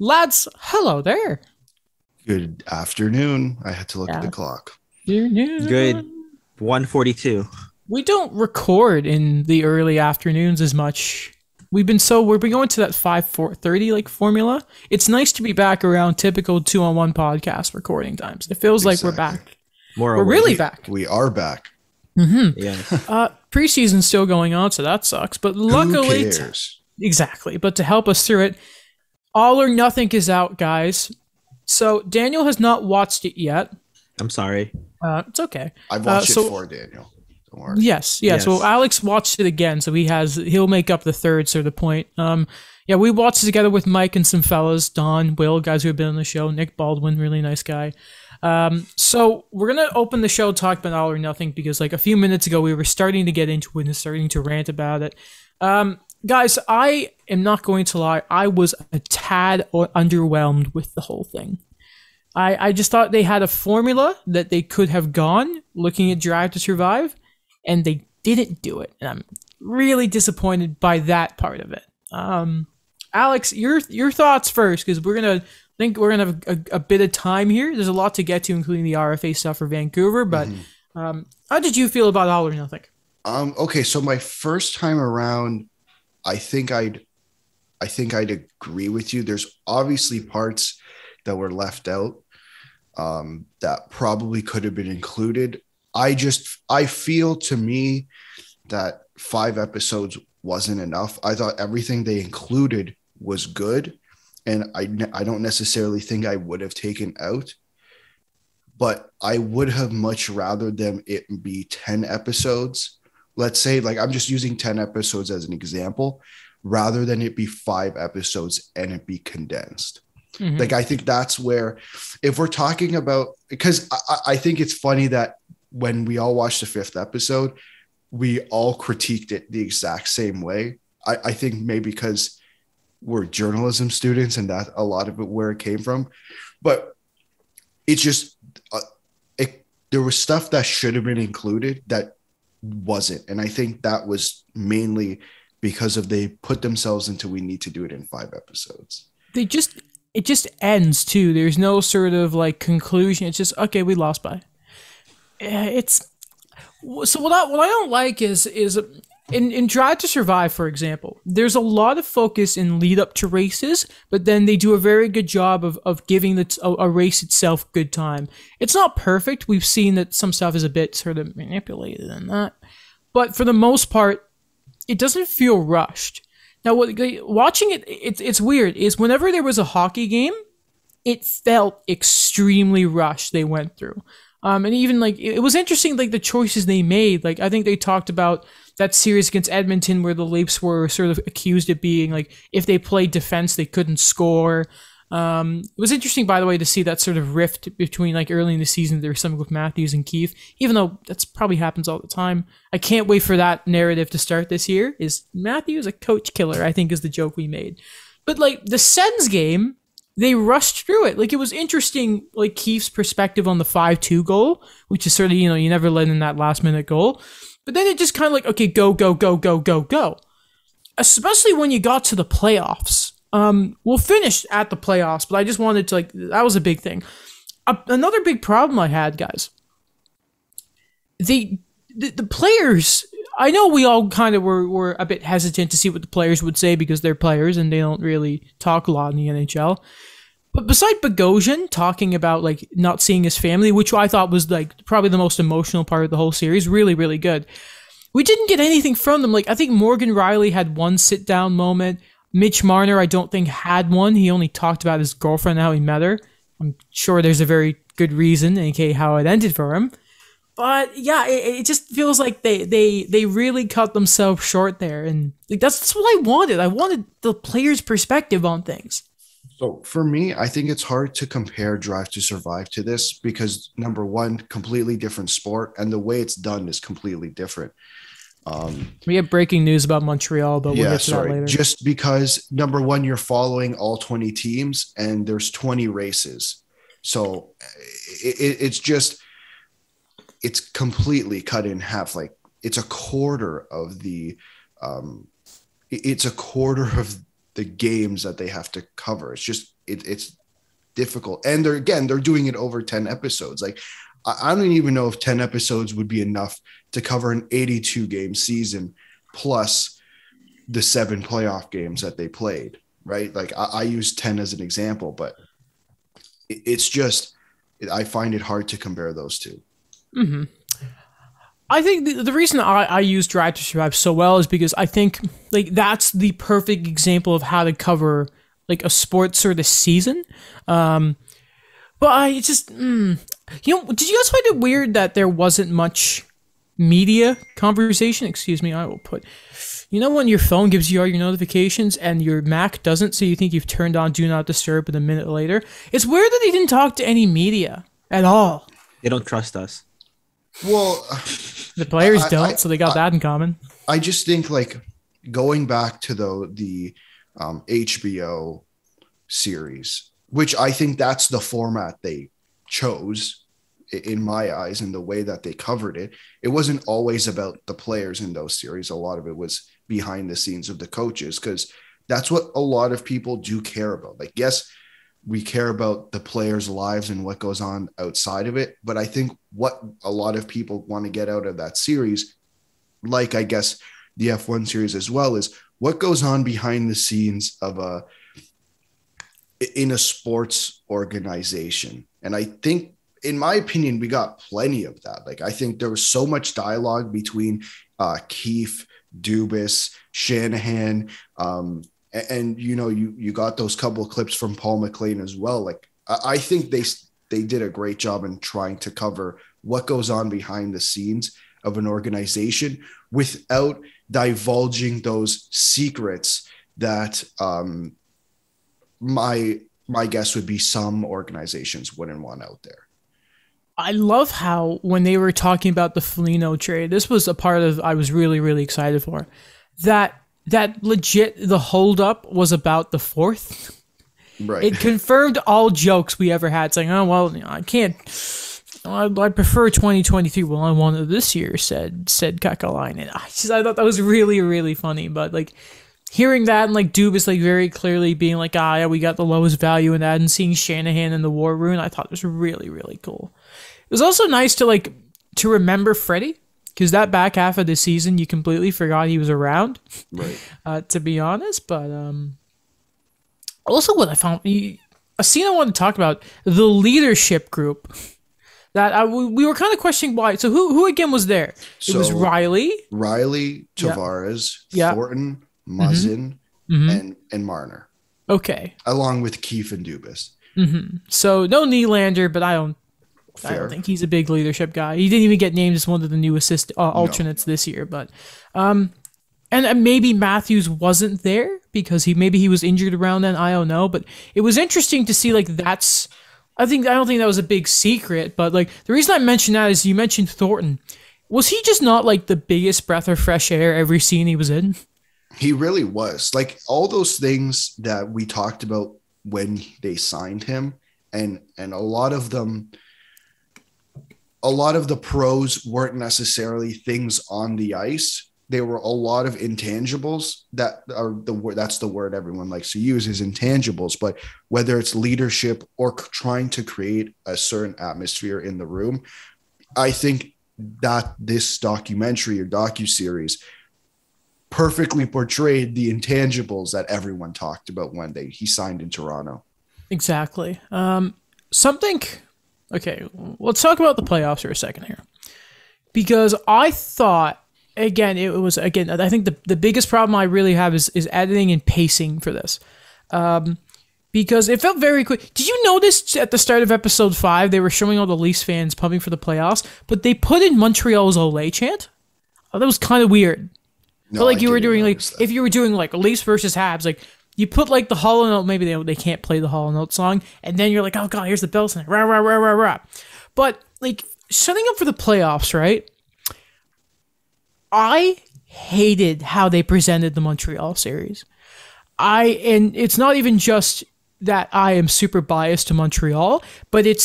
Lads, hello there. Good afternoon. I had to look at the Yeah. clock. Good. 142. We don't record in the early afternoons as much. We've been going to that 5-4:30 like formula. It's nice to be back around typical 2-on-1 podcast recording times. It feels like we're back. More We're really back. We are back. Yeah. Preseason's still going on, so that sucks. But luckily, Who cares? exactly. But to help us through it, All or Nothing is out, guys. So Daniel has not watched it yet. I'm sorry. It's okay. I've watched it for Daniel. Don't worry. Yes. Well, Alex watched it again, so he'll make up the third sort of point. Yeah, we watched it together with Mike and some fellas, Don, Will, guys who have been on the show, Nick Baldwin, really nice guy. So we're gonna open the show talking about All or Nothing because like a few minutes ago we were starting to get into it and starting to rant about it. Guys, I am not going to lie, I was a tad underwhelmed with the whole thing. I just thought they had a formula that they could have gone looking at Drive to Survive, and they didn't do it. And I'm really disappointed by that part of it. Alex, your thoughts first, because we're gonna have a bit of time here. There's a lot to get to, including the RFA stuff for Vancouver. But how did you feel about All or Nothing? Okay, so my first time around, I think I'd agree with you. There's obviously parts that were left out that probably could have been included. I feel to me that 5 episodes wasn't enough. I thought everything they included was good, and I don't necessarily think I would have taken out, but I would have much rather them it be 10 episodes. Let's say, like, I'm just using 10 episodes as an example, rather than it be 5 episodes and it be condensed. Mm-hmm. Like, I think that's where, if we're talking about, because I think it's funny that when we all watched the 5th episode, we all critiqued it the exact same way. I think maybe because we're journalism students and that a lot of it where it came from, but it's just, there was stuff that should have been included that wasn't. And I think that was mainly because they put themselves into, we need to do it in 5 episodes. It just ends too. There's no sort of like conclusion. It's just, okay, we lost by. It's so what I don't like is in Drive to Survive, for example, there's a lot of focus in lead up to races, but then they do a very good job of giving a race itself good time. It's not perfect. We've seen that some stuff is a bit sort of manipulated and that, but for the most part, it doesn't feel rushed. Now, watching it's weird, is whenever there was a hockey game, it felt extremely rushed they went through. And even, like, it was interesting, like, the choices they made. Like, I think they talked about that series against Edmonton where the Leafs were sort of accused of being, like, if they played defense, they couldn't score. It was interesting, by the way, to see that sort of rift between, like, early in the season, there was something with Matthews and Keefe, even though that's probably happens all the time. I can't wait for that narrative to start this year. Is Matthews a coach killer, I think is the joke we made. But, like, the Sens game, they rushed through it. Like, it was interesting, like, Keefe's perspective on the 5-2 goal, which is sort of, you never let in that last-minute goal. But then it just kind of like, okay, go, go, go, go, go, go. Especially when you got to the playoffs. We'll finish at the playoffs, but I just wanted to, like, that was a big thing. Another big problem I had, guys. The players, I know we all kind of were a bit hesitant to see what the players would say because they're players and they don't really talk a lot in the NHL. But beside Bogosian talking about, like, not seeing his family, which I thought was, like, probably the most emotional part of the whole series, really, really good. We didn't get anything from them. Like, I think Morgan Riley had one sit-down moment. Mitch Marner, I don't think, had one. He only talked about his girlfriend and how he met her. I'm sure there's a very good reason, aka how it ended for him. But yeah, it just feels like they really cut themselves short there, and like that's what I wanted. I wanted the player's perspective on things. So for me, I think it's hard to compare Drive to Survive to this because, number one, completely different sport, and the way it's done is completely different. We have breaking news about Montreal, but we'll get to that later. Just because, number one, you're following all 20 teams and there's 20 races. So it's completely cut in half. Like, it's a quarter of the games that they have to cover. It's just it's difficult, and they're doing it over 10 episodes. Like I don't even know if 10 episodes would be enough to cover an 82 game season plus the 7 playoff games that they played, right? Like I use 10 as an example, but it's just, I find it hard to compare those two. Mm-hmm. I think the reason I use Drive to Survive so well is because I think like that's the perfect example of how to cover like a sports sort of season. But I just, did you guys find it weird that there wasn't much media conversation? Excuse me, I will put, when your phone gives you all your notifications and your Mac doesn't, so you think you've turned on Do Not Disturb, but a minute later, it's weird that they didn't talk to any media at all. They don't trust us. Well, the players don't, so they got that in common. I just think like going back to the HBO series, which I think that's the format they chose in my eyes, and the way that they covered it. It wasn't always about the players in those series. A lot of it was behind the scenes of the coaches, because that's what a lot of people do care about. Like, yes, we care about the players' lives and what goes on outside of it. But I think what a lot of people want to get out of that series, like I guess the F1 series as well, is what goes on behind the scenes of in a sports organization. And I think, in my opinion, we got plenty of that. Like, I think there was so much dialogue between Keefe, Dubas, Shanahan, and you got those couple of clips from Paul McLean as well. Like, I think they did a great job in trying to cover what goes on behind the scenes of an organization without divulging those secrets that my guess would be some organizations wouldn't want out there. I love how when they were talking about the Foligno trade, this was a part of I was really, really excited for. That legit, the holdup was about the 4th. Right. It confirmed all jokes we ever had, saying, "Oh well, I can't. I prefer 2023. Well, I wanted this year," said Kakalainen. I thought that was really, really funny. But like hearing that, and like Dubas like very clearly being like, yeah, we got the lowest value in that, and seeing Shanahan in the war room, I thought it was really, really cool. It was also nice to remember Freddie, because that back half of the season you completely forgot he was around. Right. To be honest, but also what I found, a scene I wanted to talk about, the leadership group that we were kind of questioning why. So who again was there? It was Riley, Tavares, Thornton, Muzzin, and Marner. Okay. Along with Keefe and Dubas. Mm-hmm. So no Nylander, but I don't think he's a big leadership guy. He didn't even get named as one of the new alternates this year. But and maybe Matthews wasn't there because maybe he was injured around then. I don't know. But it was interesting to see like that's. I don't think that was a big secret. But like the reason I mentioned that is you mentioned Thornton. Was he just not like the biggest breath of fresh air every scene he was in? He really was. Like all those things that we talked about when they signed him, and a lot of them. A lot of the pros weren't necessarily things on the ice. They were a lot of intangibles that's the word everyone likes to use, is intangibles. But whether it's leadership or trying to create a certain atmosphere in the room, I think that this documentary or docuseries perfectly portrayed the intangibles that everyone talked about when he signed in Toronto. Exactly. Okay, let's talk about the playoffs for a second here. Because I thought, I think the biggest problem I really have is editing and pacing for this. Because it felt very quick. Did you notice at the start of episode 5, they were showing all the Leafs fans pumping for the playoffs, but they put in Montreal's Olé chant? Oh, that was kind of weird. No, but like you were doing, like, if you were doing like Leafs versus Habs, like, you put like the Hall & Note, maybe they can't play the Hall & Note song, and then you're like, oh god, here's the bell sign, rah, rah, rah, rah, rah. But like setting up for the playoffs, right? I hated how they presented the Montreal series. And it's not even just that I am super biased to Montreal, but it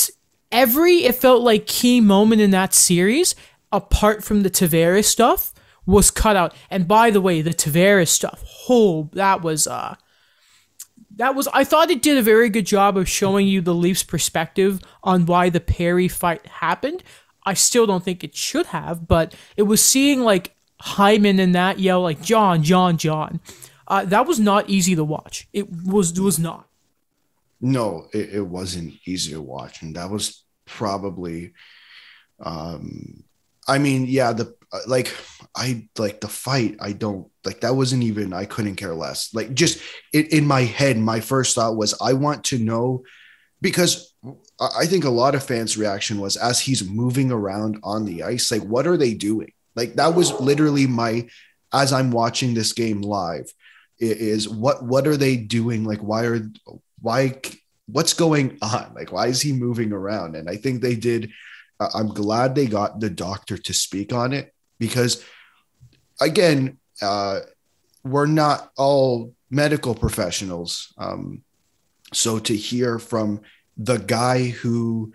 felt like key moment in that series, apart from the Tavares stuff, was cut out. And by the way, the Tavares stuff, that was I thought it did a very good job of showing you the Leafs' perspective on why the Perry fight happened. I still don't think it should have, but it was seeing like Hyman and that yell like John, John, John. That was not easy to watch. It was not. No, it wasn't easy to watch, and that was probably. I mean, yeah, the fight. I don't like that. Wasn't even. I couldn't care less. Like just in my head, my first thought was I want to know, because I think a lot of fans' reaction was as he's moving around on the ice, like what are they doing? Like that was literally as I'm watching this game live, is what are they doing? Like what's going on? Like why is he moving around? And I think they did. I'm glad they got the doctor to speak on it, because again, we're not all medical professionals. So to hear from the guy who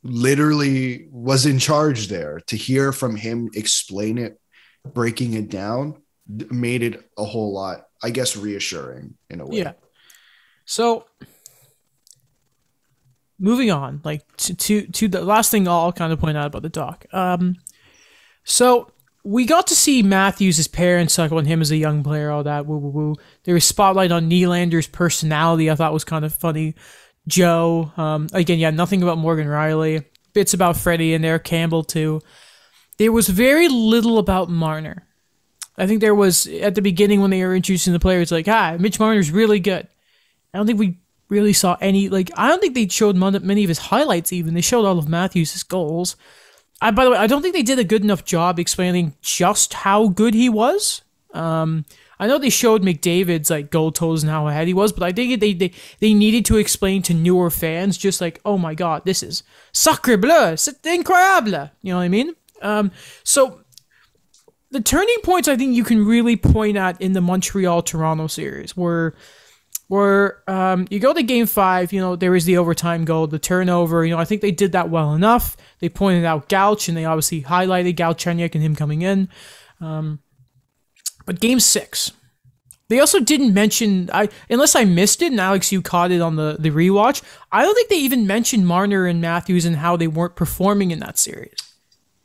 literally was in charge there, to hear from him explain it, breaking it down, made it a whole lot, I guess, reassuring in a way. Yeah. So moving on, like to the last thing I'll kind of point out about the doc. So we got to see Matthews' parents like on him as a young player, all that woo woo woo. There was spotlight on Nylander's personality. I thought was kind of funny. Joe, again, yeah, nothing about Morgan Riley. Bits about Freddie in there, Campbell too. There was very little about Marner. I think there was at the beginning when they were introducing the players, like, Mitch Marner's really good. I don't think we really saw any, like, I don't think they showed many of his highlights even. They showed all of Matthews' goals. By the way, I don't think they did a good enough job explaining just how good he was. I know they showed McDavid's like goal totals and how ahead he was, but I think they needed to explain to newer fans just like, oh my god, this is sacre bleu, c'est incroyable. You know what I mean? So the turning points I think you can really point at in the Montreal-Toronto series were you go to Game 5, there was the overtime goal, the turnover. I think they did that well enough. They pointed out Gauch, and they obviously highlighted Galchenyuk and him coming in. But Game 6, they also didn't mention, unless I missed it, and Alex, you caught it on the rewatch, I don't think they even mentioned Marner and Matthews and how they weren't performing in that series.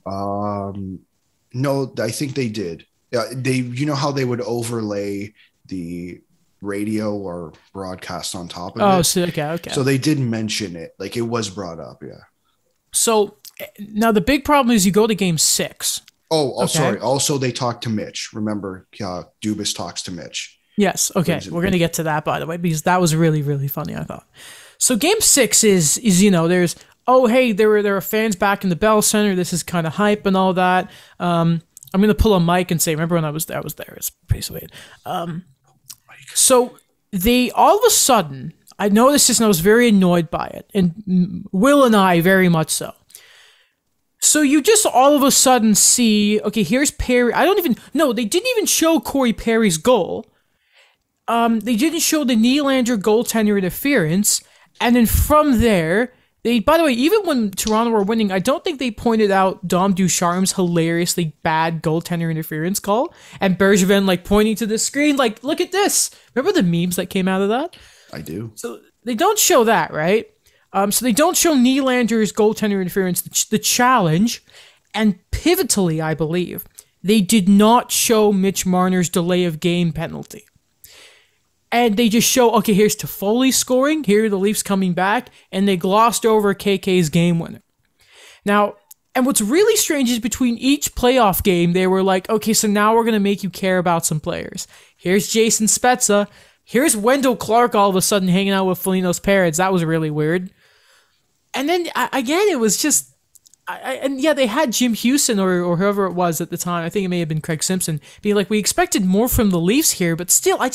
No, I think they did. You know how they would overlay the radio or broadcast on top of it? Oh, so, okay. So they did mention it. Like, it was brought up, yeah. So, now the big problem is you go to Game 6. Oh, okay. Sorry. Also, they talked to Mitch. Remember, Dubas talks to Mitch. Yes, okay. We're going to get to that, by the way, because that was really, really funny, I thought. So Game 6 is there's, oh, hey, there are fans back in the Bell Center. This is kind of hype and all that. I'm going to pull a mic and say, remember when I was there? It's pretty sweet. So they, all of a sudden, I noticed this and I was very annoyed by it. And Will and I very much so. So you just all of a sudden see, okay, here's Perry. They didn't even show Corey Perry's goal. They didn't show the Nylander goaltender interference. And then from there, by the way, even when Toronto were winning, I don't think they pointed out Dom Ducharme's hilariously bad goaltender interference call. And Bergevin, like, pointing to the screen, like, look at this. Remember the memes that came out of that? I do. So they don't show that, right? So they don't show Nylander's goaltender interference, the challenge, and pivotally, I believe, they did not show Mitch Marner's delay of game penalty. And they just show, okay, here's Toffoli scoring, here are the Leafs coming back, and they glossed over KK's game winner. Now, and what's really strange is between each playoff game, they were like, okay, so now we're going to make you care about some players. Here's Jason Spezza. Here's Wendell Clark all of a sudden hanging out with Foligno's parents. That was really weird. And then, again, it was just... they had Jim Houston or whoever it was at the time. I think it may have been Craig Simpson. Being like, we expected more from the Leafs here, but still, I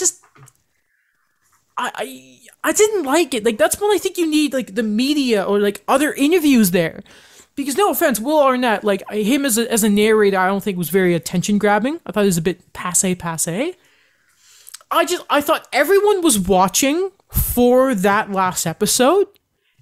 didn't like it. Like, that's when I think you need, like, the media or, like, other interviews there. Because, no offense, Will Arnett, like, him as a narrator, I don't think was very attention-grabbing. I thought it was a bit passe. I thought everyone was watching for that last episode,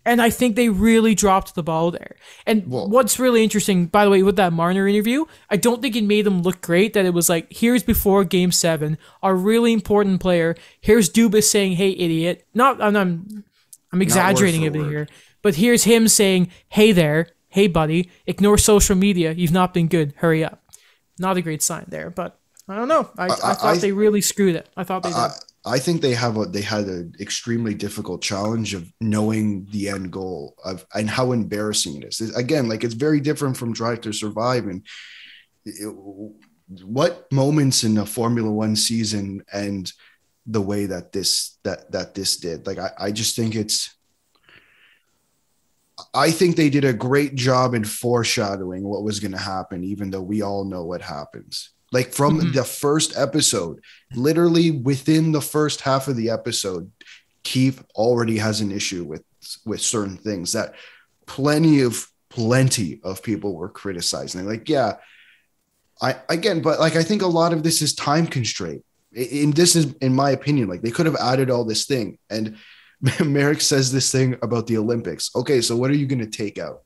And I think they really dropped the ball there. And what's really interesting, by the way, with that Marner interview, I don't think it made them look great. That it was like, here's before Game 7, our really important player. Here's Dubas saying, "Hey, idiot." I'm exaggerating a bit here, but here's him saying, "Hey there, hey buddy, ignore social media. You've not been good. Hurry up." Not a great sign there, but I don't know. I thought they really screwed it. I thought they did. I think they had an extremely difficult challenge of knowing the end goal and how embarrassing it is. Again, like, it's very different from Drive to Survive. And what moments in a Formula One season and the way that this did, like, I just think I think they did a great job in foreshadowing what was going to happen, even though we all know what happens. Like, from the first episode, literally within the first half of the episode, Keith already has an issue with certain things that plenty of people were criticizing. Like, yeah, but like, I think a lot of this is time constraint. This is, in my opinion, like, they could have added all this thing. And Merrick says this thing about the Olympics. Okay, so what are you going to take out?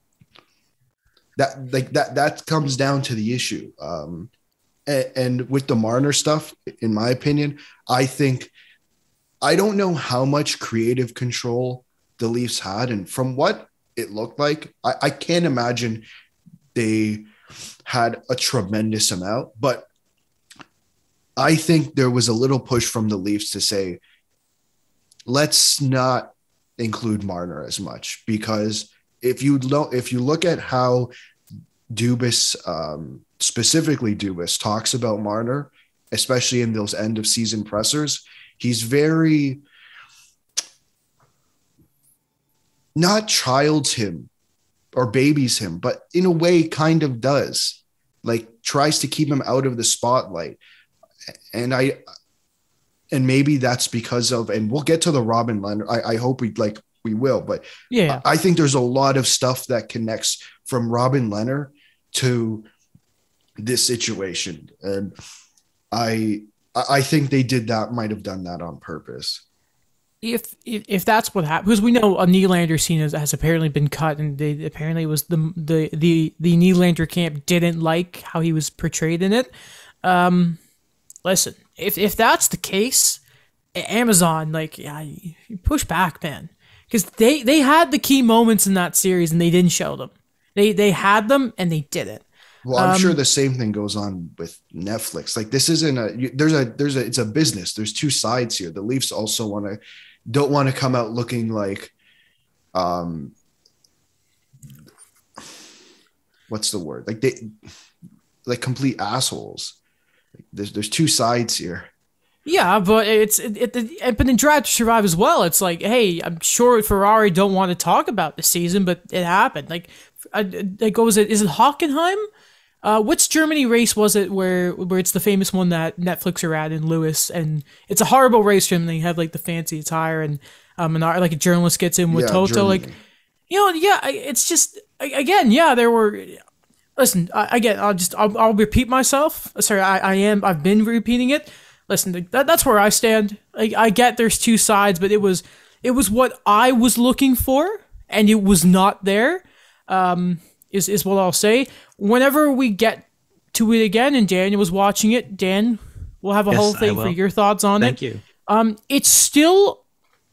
That comes down to the issue. And with the Marner stuff, in my opinion, I don't know how much creative control the Leafs had. And from what it looked like, I can't imagine they had a tremendous amount. But I think there was a little push from the Leafs to say, let's not include Marner as much. Because if you look at how Dubas, specifically Dubas, talks about Marner, especially in those end of season pressers, he's very not childs him or babies him, but in a way kind of does, like, tries to keep him out of the spotlight. And maybe that's because of, and we'll get to the Robin Lehner. I hope we will, but yeah, I think there's a lot of stuff that connects from Robin Lehner to this situation. And I think they might have done that on purpose. If that's what happened, because we know a Nylander scene has apparently been cut, and apparently was the Nylander camp didn't like how he was portrayed in it. Listen, if that's the case, Amazon, like, yeah, you push back, man, because they had the key moments in that series and they didn't show them. They had them and they didn't. Well, I'm sure the same thing goes on with Netflix. Like, this isn't it's a business. There's two sides here. The Leafs also don't want to come out looking like, what's the word? Like complete assholes. There's two sides here. Yeah, but but in Drive to Survive as well, it's like, hey, I'm sure Ferrari don't want to talk about the season, but it happened. Like, is it Hockenheim? Which Germany race was it where it's the famous one that Netflix are at in Lewis, and it's a horrible race for them. They have like the fancy attire, and like a journalist gets in with Toto, Germany. Like, it's just, again, there were. Listen, I'll repeat myself. Sorry, I've been repeating it. Listen, that's where I stand. I get there's two sides, but it was what I was looking for, and it was not there. Is what I'll say. Whenever we get to it again, and Daniel was watching it, Dan, we'll have a whole thing for your thoughts on it. Thank you. It's still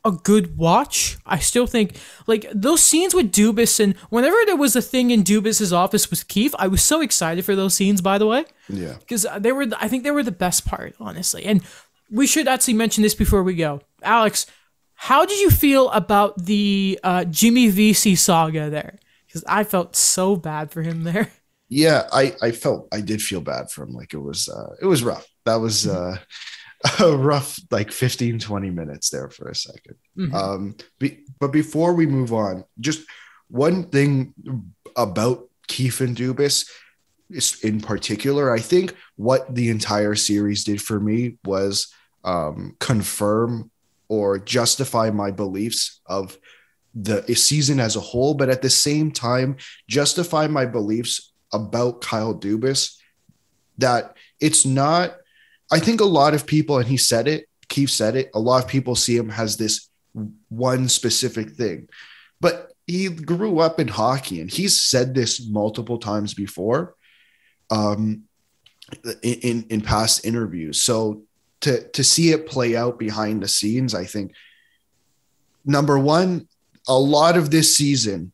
a good watch. I still think, like, those scenes with Dubas, and whenever there was a thing in Dubas's office with Keith, I was so excited for those scenes, by the way. Yeah. Because I think they were the best part, honestly. And we should actually mention this before we go. Alex, how did you feel about the Jimmy Vesey saga there? Because I felt so bad for him there. Yeah, I did feel bad for him. Like, it was rough. That was a rough, like, 15, 20 minutes there for a second. Mm-hmm. But before we move on, just one thing about Keith and Dubas in particular, I think what the entire series did for me was confirm or justify my beliefs of the season as a whole, but at the same time, justify my beliefs about Kyle Dubas, that it's not, I think a lot of people, and Keith said it, a lot of people see him as this one specific thing, but he grew up in hockey, and he's said this multiple times before, in past interviews. So to see it play out behind the scenes, I think, number one, a lot of this season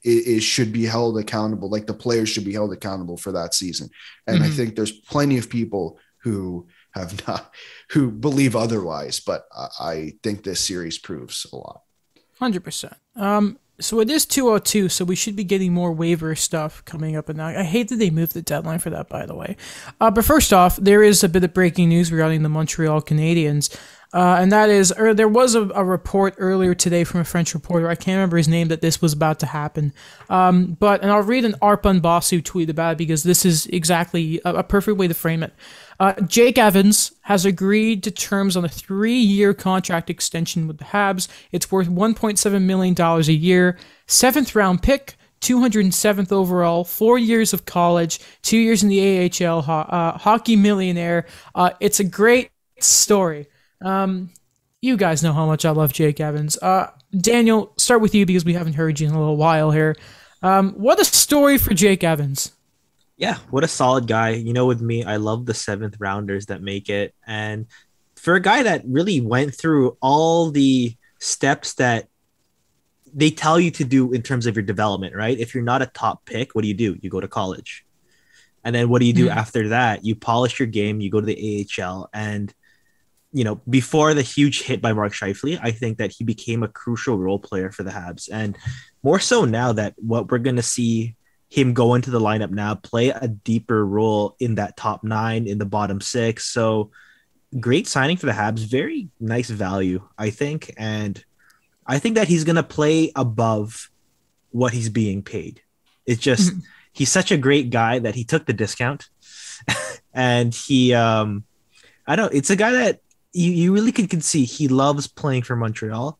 it should be held accountable. Like, the players should be held accountable for that season. And I think there's plenty of people who believe otherwise, but I think this series proves a lot. 100%. So it is 2:02, so we should be getting more waiver stuff coming up. And I hate that they moved the deadline for that, by the way. But first off, there is a bit of breaking news regarding the Montreal Canadiens. And that is, there was a report earlier today from a French reporter, I can't remember his name, that this was about to happen. And I'll read an Arpon Basu tweet about it, because this is exactly a perfect way to frame it. Jake Evans has agreed to terms on a 3-year contract extension with the Habs. It's worth $1.7 million a year, 7th round pick, 207th overall, 4 years of college, 2 years in the AHL, hockey millionaire. It's a great story. You guys know how much I love Jake Evans. Daniel, start with you, because we haven't heard you in a little while here. What a story for Jake Evans. Yeah, what a solid guy. You know, with me, I love the 7th rounders that make it. And for a guy that really went through all the steps that they tell you to do in terms of your development, right? If you're not a top pick, what do? You go to college. And then what do you do after that? You polish your game, you go to the AHL. And, you know, before the huge hit by Mark Scheifele, I think that he became a crucial role player for the Habs. And more so now that what we're going to see him go into the lineup now, play a deeper role in that top 9, in the bottom 6. So great signing for the Habs. Very nice value, I think. And I think that he's going to play above what he's being paid. It's just, he's such a great guy that he took the discount. And he, I don't know, it's a guy that you really can see he loves playing for Montreal.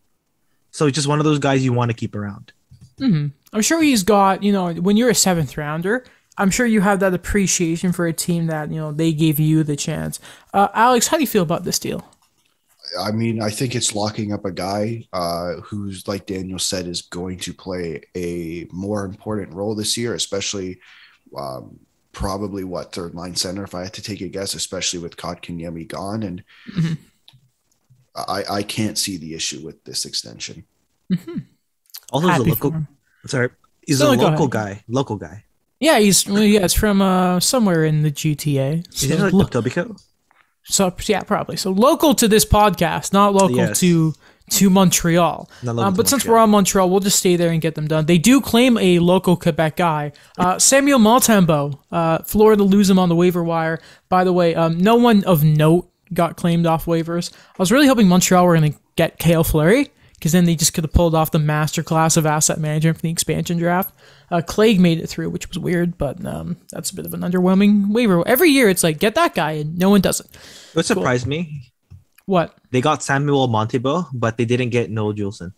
So it's just one of those guys you want to keep around. I'm sure he's got, you know, when you're a 7th rounder, I'm sure you have that appreciation for a team that, you know, they gave you the chance. Alex, how do you feel about this deal? I mean, I think it's locking up a guy who's, like Daniel said, is going to play a more important role this year, especially probably third line center, if I had to take a guess, especially with Kotkaniemi gone. And I can't see the issue with this extension. Also, he's a local guy. Local guy. Yeah, he's from somewhere in the GTA. Is he like Etobicoke? So yeah, probably. So local to this podcast, not local to Montreal. But since we're on Montreal, we'll just stay there and get them done. They do claim a local Quebec guy, Samuel Montembeault. Florida lose him on the waiver wire. By the way, no one of note got claimed off waivers. I was really hoping Montreal were going to get Cale Fleury, because then they just could have pulled off the masterclass of asset management for the expansion draft. Clegg made it through, which was weird, but that's a bit of an underwhelming waiver. Every year it's like, get that guy, and no one does it. What surprised me? What? They got Samuel Montembeault, but they didn't get Noel Juleson.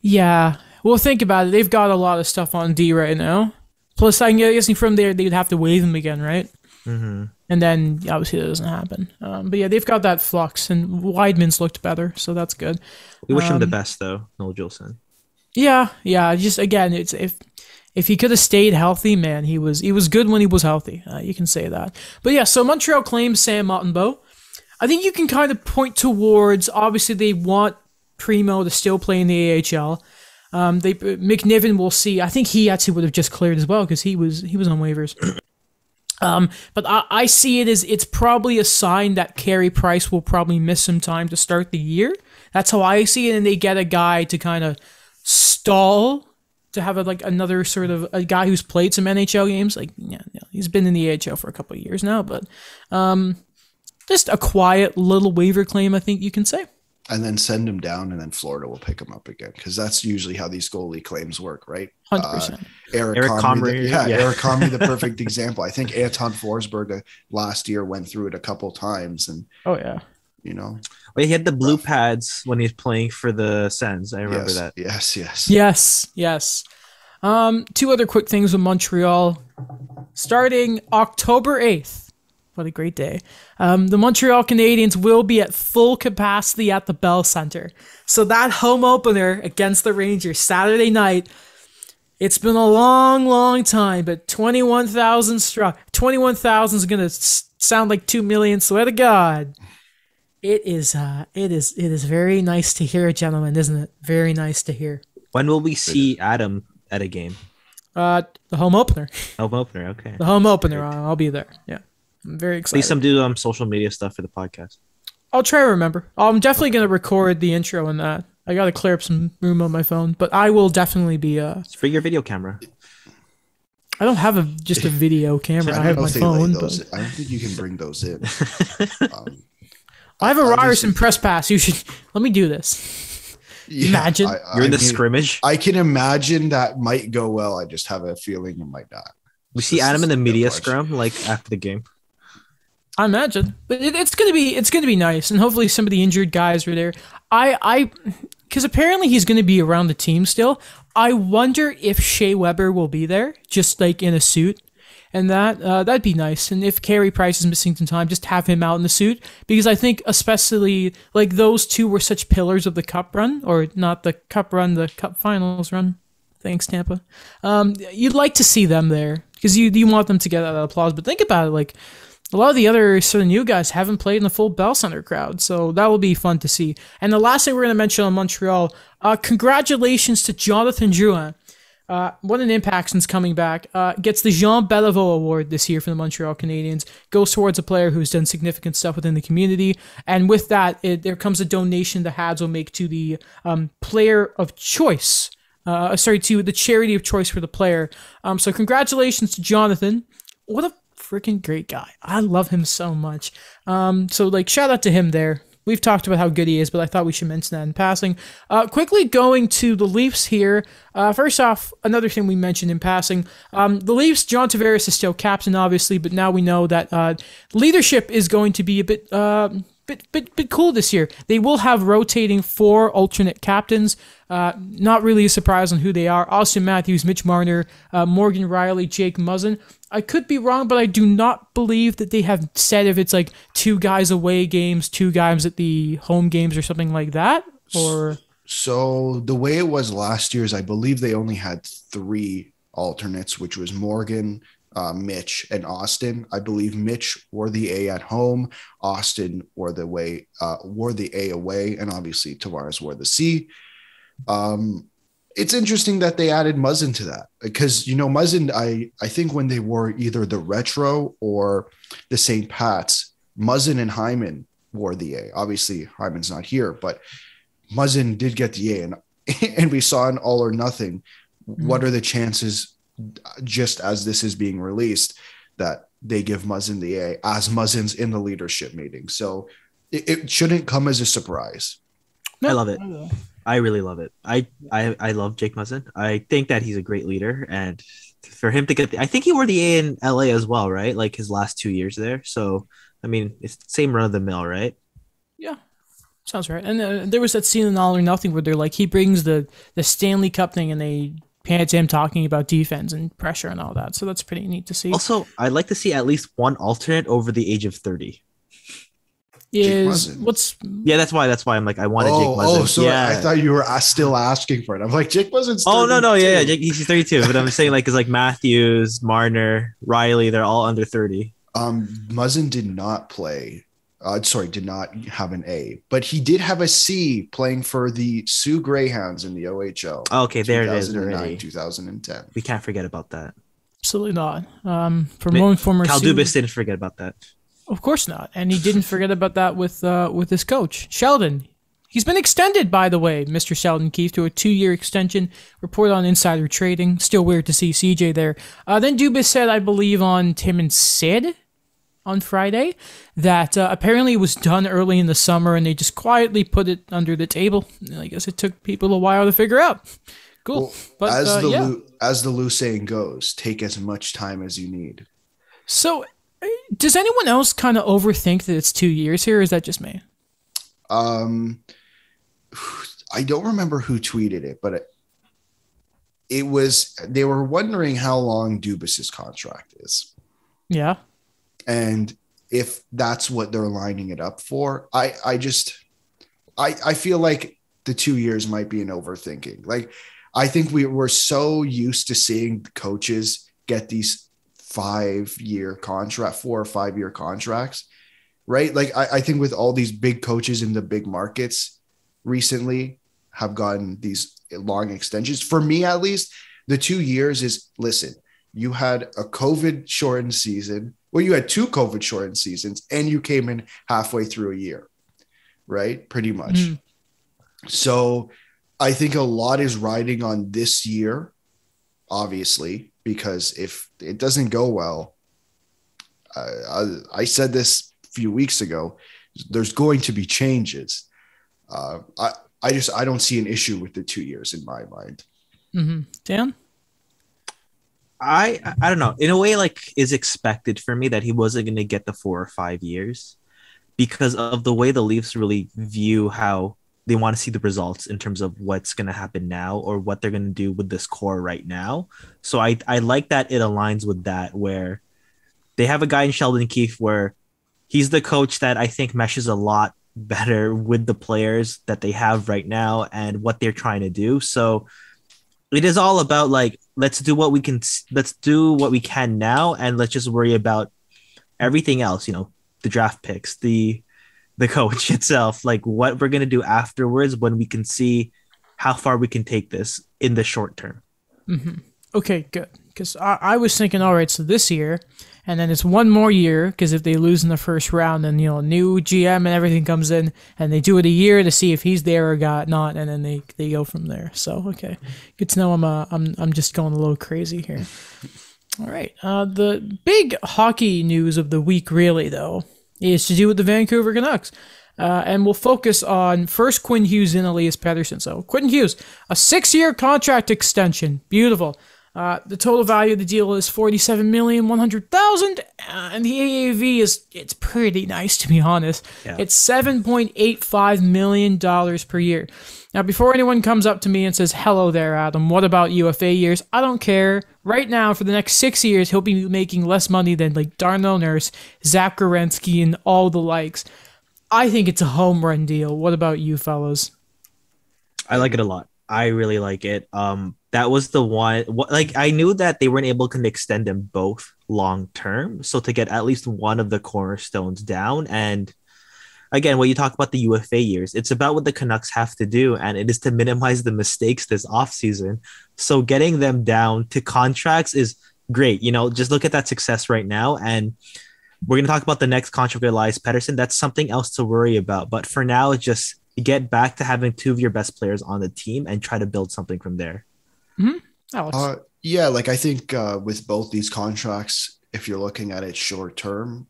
Yeah. Well, think about it. They've got a lot of stuff on D right now. Plus, I'm guessing from there, they'd have to waive him again, right? And then, obviously, that doesn't happen. But yeah, they've got that flux, and Weidman's looked better, so that's good. We wish him the best, though, Noel Juleson. Yeah. Just, again, it's if he could have stayed healthy, man, he was good when he was healthy. You can say that. But yeah, so Montreal claims Sam Montembeault. I think you can kind of point towards, obviously, they want Primo to still play in the AHL. McNiven, we'll see. I think he actually would have just cleared as well, because he was on waivers. But I see it as it's probably a sign that Carey Price will probably miss some time to start the year. That's how I see it, and they get a guy to kind of stall, to have another sort of a guy who's played some NHL games. He's been in the AHL for a couple of years now, but just a quiet little waiver claim, I think you can say. And then send him down, and then Florida will pick him up again, because that's usually how these goalie claims work, right? 100%. Eric Comrie, Eric Comrie, the perfect example. I think Anton Forsberg last year went through it a couple times, and you know, he had the blue pads when he's playing for the Sens. I remember that. Yes. Two other quick things with Montreal. Starting October 8th, What a great day. The Montreal Canadiens will be at full capacity at the Bell Center. So that home opener against the Rangers Saturday night, it's been a long, long time, but 21,000 strong. 21,000 is going to sound like 2 million, swear to God. It is very nice to hear, gentlemen, isn't it? Very nice to hear. When will we see Adam at a game? The home opener. Home opener, okay. The home opener. I'll be there. Yeah. I'm very excited. Please do social media stuff for the podcast. I'll try to remember. I'm definitely going to record the intro and that. I got to clear up some room on my phone, but I will definitely be... Bring your video camera. I don't have just a video camera. I have my phone. But... I don't think you can bring those in. I have a Ryerson press pass. You should... Let me do this. Yeah, imagine. You're in the scrimmage? I can imagine that might go well. I just have a feeling it might not. We see Adam in the media scrum, like, after the game. I imagine, but it's gonna be nice, and hopefully some of the injured guys are there. Because apparently he's gonna be around the team still. I wonder if Shea Weber will be there, just like in a suit, and that'd be nice. And if Carey Price is missing some time, just have him out in the suit, because I think especially like those two were such pillars of the Cup run, or not the Cup run, the Cup Finals run. Thanks, Tampa. You'd like to see them there because you want them to get that applause. But think about it, like. A lot of the other sort of new guys haven't played in the full Bell Center crowd, so that will be fun to see. And the last thing we're going to mention on Montreal, congratulations to Jonathan Drouin. What an impact since coming back. Gets the Jean Beliveau Award this year for the Montreal Canadiens. Goes towards a player who's done significant stuff within the community. And with that, there comes a donation the Habs will make to the player of choice. To the charity of choice for the player. So congratulations to Jonathan. What a freaking great guy. I love him so much. So shout out to him there. We've talked about how good he is, but I thought we should mention that in passing. Quickly going to the Leafs here. First off, another thing we mentioned in passing. The Leafs, John Tavares is still captain, obviously, but now we know that leadership is going to be a bit cool this year. They will have rotating 4 alternate captains. Not really a surprise on who they are. Austin Matthews, Mitch Marner, Morgan Riley, Jake Muzzin. I could be wrong, but I do not believe that they have said if it's 2 guys away games, 2 guys at the home games or something like that. Or so the way it was last year is I believe they only had 3 alternates, which was Morgan, Mitch, and Austin. I believe Mitch wore the A at home, Austin wore the A away, and obviously Tavares wore the C. It's interesting that they added Muzzin to that because, Muzzin, I think when they wore either the Retro or the St. Pat's, Muzzin and Hyman wore the A. Obviously, Hyman's not here, but Muzzin did get the A. And we saw in All or Nothing, what are the chances, just as this is being released, that they give Muzzin the A as Muzzin's in the leadership meeting. So it shouldn't come as a surprise. I love it. I really love it. I love Jake Muzzin. I think that he's a great leader, and for him to get I think he wore the A in LA as well, right? Like his last 2 years there. So, I mean, it's the same run of the mill, right? Yeah, sounds right. And there was that scene in All or Nothing where they're he brings the Stanley Cup thing, and they pan to him talking about defense and pressure and all that. So that's pretty neat to see. Also, I'd like to see at least one alternate over the age of 30. That's why I'm like, I wanted Jake Muzzin. Oh, so yeah. I thought you were still asking for it. I'm like, Jake Muzzin's 32. Oh, no, yeah, Jake, he's 32. But I'm saying because Matthews, Marner, Riley, they're all under 30. Muzzin did not play. Did not have an A, but he did have a C playing for the Sioux Greyhounds in the OHL. Oh, okay, there it is. 2010. We can't forget about that. Absolutely not. From one former Cal Dubas didn't forget about that. Of course not. And he didn't forget about that with his coach, Sheldon. He's been extended, by the way, Mr. Sheldon Keefe, to a 2-year extension. Reported on Insider Trading. Still weird to see CJ there. Then Dubas said, I believe, on Tim and Sid on Friday, that apparently it was done early in the summer and they just quietly put it under the table. I guess it took people a while to figure out. Cool. Well, as the loose saying goes, take as much time as you need. So... does anyone else kind of overthink that it's 2 years here, or is that just me? I don't remember who tweeted it, but they were wondering how long Dubas's contract is. Yeah. And if that's what they're lining it up for. I feel like the 2 years might be an overthinking. Like, I think we're so used to seeing coaches get these 4 or 5 year contracts, right? Like, I think with all these big coaches in the big markets recently have gotten these long extensions. For me, at least, the 2 years is, listen, you had a COVID shortened season. Well, you had 2 COVID shortened seasons, and you came in halfway through a year, right? Pretty much. Mm. So I think a lot is riding on this year, obviously, because if it doesn't go well, I said this a few weeks ago, there's going to be changes. I don't see an issue with the 2 years in my mind. Mm-hmm. Dan? I don't know. In a way, like, is expected for me that he wasn't going to get the 4 or 5 years because of the way the Leafs really view how they want to see the results in terms of what's going to happen now or what they're going to do with this core right now. So I like that it aligns with that, where they have a guy in Sheldon Keefe where he's the coach that I think meshes a lot better with the players that they have right now and what they're trying to do. So it is all about, like, let's do what we can now, and let's just worry about everything else, the draft picks, the coach itself, like what we're going to do afterwards when we can see how far we can take this in the short term. Mm-hmm. Okay, good. Because I was thinking, all right, so this year, and then it's one more year, because if they lose in the first round, then, a new GM and everything comes in, and they do it a year to see if he's there or not, and then they go from there. So, okay. Good to know I'm just going a little crazy here. All right. The big hockey news of the week, really, though, is to do with the Vancouver Canucks. And we'll focus on first Quinn Hughes and Elias Patterson. So Quinn Hughes, a 6-year contract extension. Beautiful. The total value of the deal is $47,100,000, and the AAV it's pretty nice, to be honest. Yeah. It's $7.85 million per year. Now, before anyone comes up to me and says, hello there, Adam, what about UFA years? I don't care. Right now, for the next 6 years, he'll be making less money than like Darnell Nurse, Zach Werenski, and all the likes. I think it's a home run deal. What about you, fellas? I like it a lot. I really like it. That was the one, like, I knew that they weren't able to extend them both long term. So to get at least one of the cornerstones down, and again, when you talk about the UFA years, it's about what the Canucks have to do, and it is to minimize the mistakes this offseason. So getting them down to contracts is great. Just look at that success right now. And we're going to talk about the next contract with Elias Patterson. That's something else to worry about. But for now, just get back to having 2 of your best players on the team and try to build something from there. Mm-hmm. Alex? Yeah, like, I think with both these contracts, if you're looking at it short term,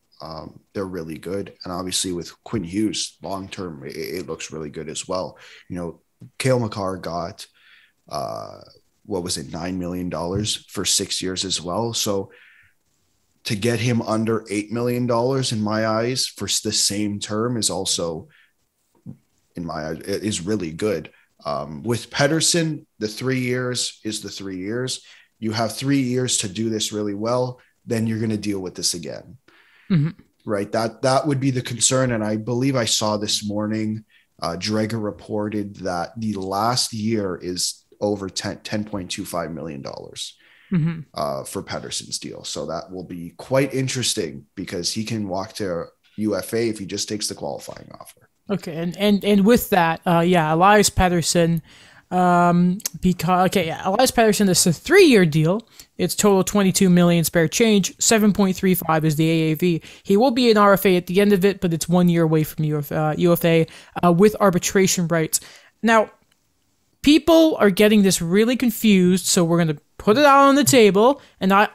they're really good. And obviously with Quinn Hughes, long term, it looks really good as well. Cale Makar got, what was it, $9 million for 6 years as well. So to get him under $8 million in my eyes for the same term is also, in my eyes, is really good. With Patterson, the 3 years is the 3 years. You have 3 years to do this really well, then you're going to deal with this again. Mm-hmm. Right. That would be the concern. And I believe I saw this morning, Drager reported that the last year is over $10.25 million for Patterson's deal. So that will be quite interesting because he can walk to UFA if he just takes the qualifying offer. Okay, and with that, Elias Patterson, Elias Patterson, this is a 3-year deal. It's total $22 million spare change. 7.35 is the AAV. He will be an RFA at the end of it, but it's 1 year away from UFA with arbitration rights. Now, people are getting this really confused, so we're going to put it out on the table. And I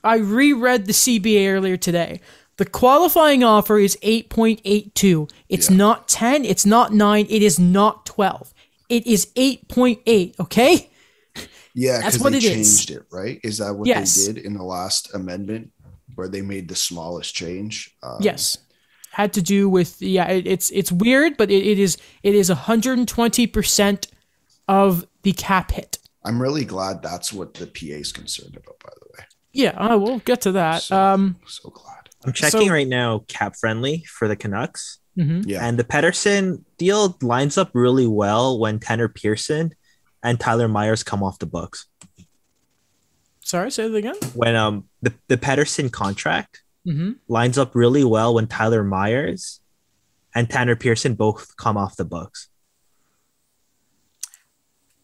reread the CBA earlier today. The qualifying offer is 8.82. It's not 10. It's not 9. It is not 12. It is 8.8. Okay. Yeah, that's what they changed it, right? Is that what they did in the last amendment, where they made the smallest change? Yes, had to do with It's weird, but it is 120% of the cap hit. I'm really glad that's what the PA is concerned about, by the way. Yeah, we'll get to that. So glad. I'm checking right now cap friendly for the Canucks. Yeah. And the Patterson deal lines up really well when Tanner Pearson and Tyler Myers come off the books. Sorry, say it again. When the Patterson contract lines up really well when Tyler Myers and Tanner Pearson both come off the books.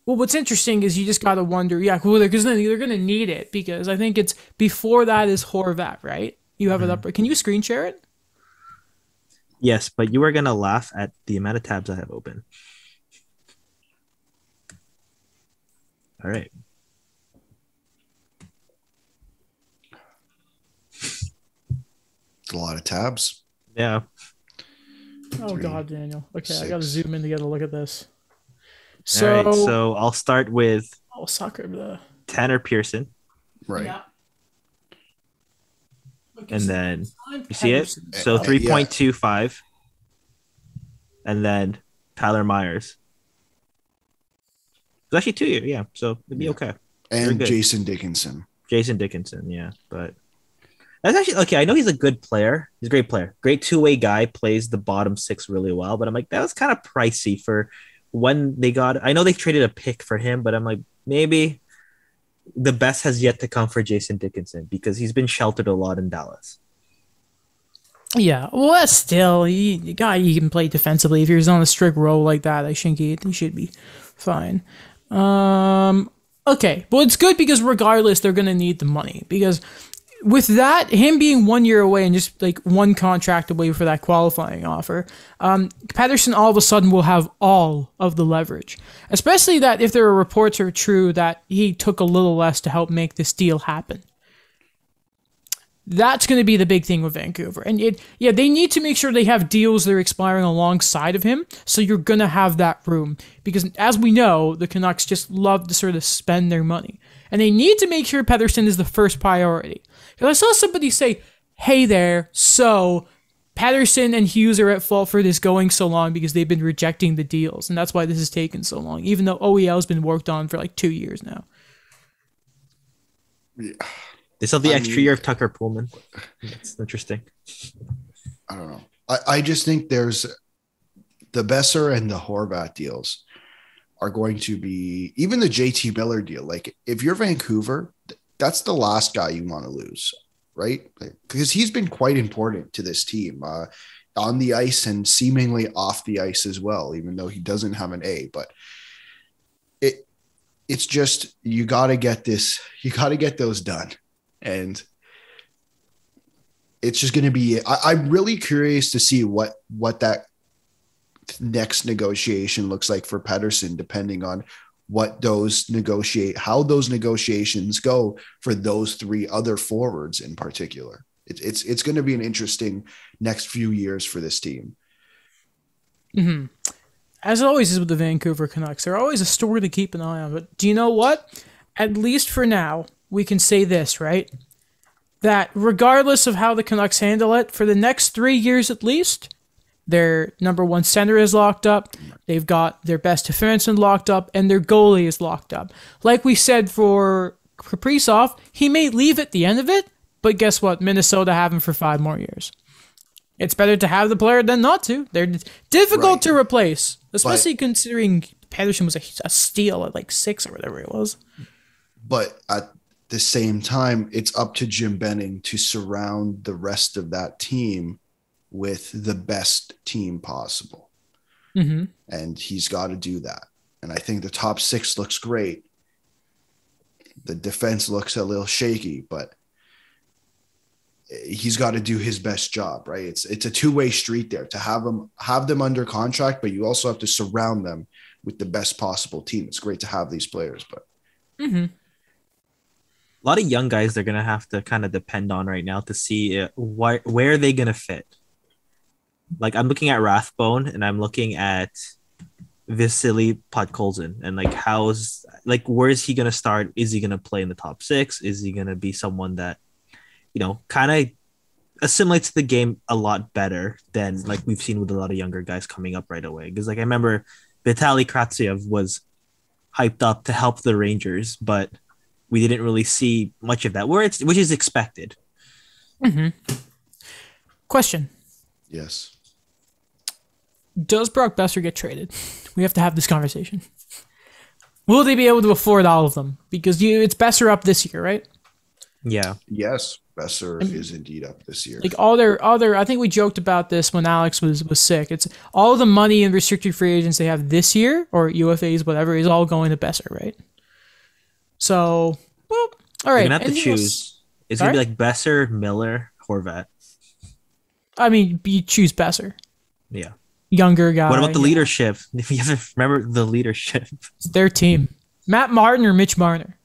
Well, what's interesting is you just got to wonder, because they're going to need it, because I think it's before that is Horvat, right? You have it up. Can you screen share it? Yes, but you are going to laugh at the amount of tabs I have open. All right. It's a lot of tabs. Yeah. Oh, God, Daniel. Okay, 6. I got to zoom in to get a look at this. So, all right, so I'll start with Tanner Pearson. Right. Yeah. And then, you see it? So 3.25. And then Tyler Myers. It's actually 2 years, yeah. So it'd be okay. And Jason Dickinson. Yeah. But that's actually okay. I know he's a good player. He's a great player. Great two-way guy, plays the bottom 6 really well. But I'm like, that was kind of pricey for when they got. I know they traded a pick for him, but I'm like, maybe the best has yet to come for Jason Dickinson because he's been sheltered a lot in Dallas. Yeah, well, that's still you can play defensively if you're on a strict role like that. I think he should be fine. Okay, well, it's good because regardless, they're gonna need the money because with that, him being 1 year away and just like one contract away for that qualifying offer, Patterson all of a sudden will have all of the leverage. Especially that if there are reports are true that he took a little less to help make this deal happen. That's going to be the big thing with Vancouver. And they need to make sure they have deals that are expiring alongside of him. So you're going to have that room. Because as we know, the Canucks just love to sort of spend their money. And they need to make sure Patterson is the first priority. Because I saw somebody say, hey there, so Patterson and Hughes are at fault for this going so long because they've been rejecting the deals. And that's why this has taken so long. Even though OEL has been worked on for like 2 years now. Yeah. They still have the extra year of Tucker Pullman. That's interesting. I don't know. I just think there's the Besser and the Horvat deals are going to be, even the JT Miller deal. Like if you're Vancouver, that's the last guy you want to lose, right? Because he's been quite important to this team on the ice and seemingly off the ice as well, even though he doesn't have an A. But it's just, you got to get those done. And it's just going to be, I'm really curious to see what that next negotiation looks like for Patterson, depending on how those negotiations go for those 3 other forwards in particular. It's going to be an interesting next few years for this team. Mm-hmm. As it always is with the Vancouver Canucks, they're always a story to keep an eye on. But do you know what? At least for now, we can say this, right? That regardless of how the Canucks handle it, for the next 3 years at least, their number 1 center is locked up, they've got their best defenseman locked up, and their goalie is locked up. Like we said for Kaprizov, he may leave at the end of it, but guess what? Minnesota have him for 5 more years. It's better to have the player than not to. They're difficult to replace, especially considering Patterson was a steal at like 6 or whatever it was. But at the same time, it's up to Jim Benning to surround the rest of that team with the best team possible. Mm-hmm. And he's got to do that. And I think the top 6 looks great. The defense looks a little shaky, but he's got to do his best job, right? It's a two-way street there to have them under contract, but you also have to surround them with the best possible team. It's great to have these players, but a lot of young guys they're going to have to kind of depend on right now to see where they going to fit. Like I'm looking at Rathbone and I'm looking at Vasily Podkolzin and like where is he going to start? Is he going to play in the top 6? Is he going to be someone that, kind of assimilates the game a lot better than like we've seen with a lot of younger guys coming up right away? Because like I remember Vitaly Kravtsov was hyped up to help the Rangers, but we didn't really see much of that, which is expected. Mm-hmm. Question. Yes. Does Brock Besser get traded? We have to have this conversation. Will they be able to afford all of them? Because it's Besser up this year, right? Yeah. Yes. Besser is indeed up this year. Like all their other, I think we joked about this when Alex was sick. It's all the money and restricted free agents they have this year, or UFAs, whatever, is all going to Besser, right? So, well, all right. You're gonna have to Anything choose. else? It's Sorry? gonna be like Besser, Miller, Horvat. I mean, you choose Besser. Yeah. Younger guy. What about the yeah. leadership? If you ever remember the leadership, It's their team. Matt Martin or Mitch Marner?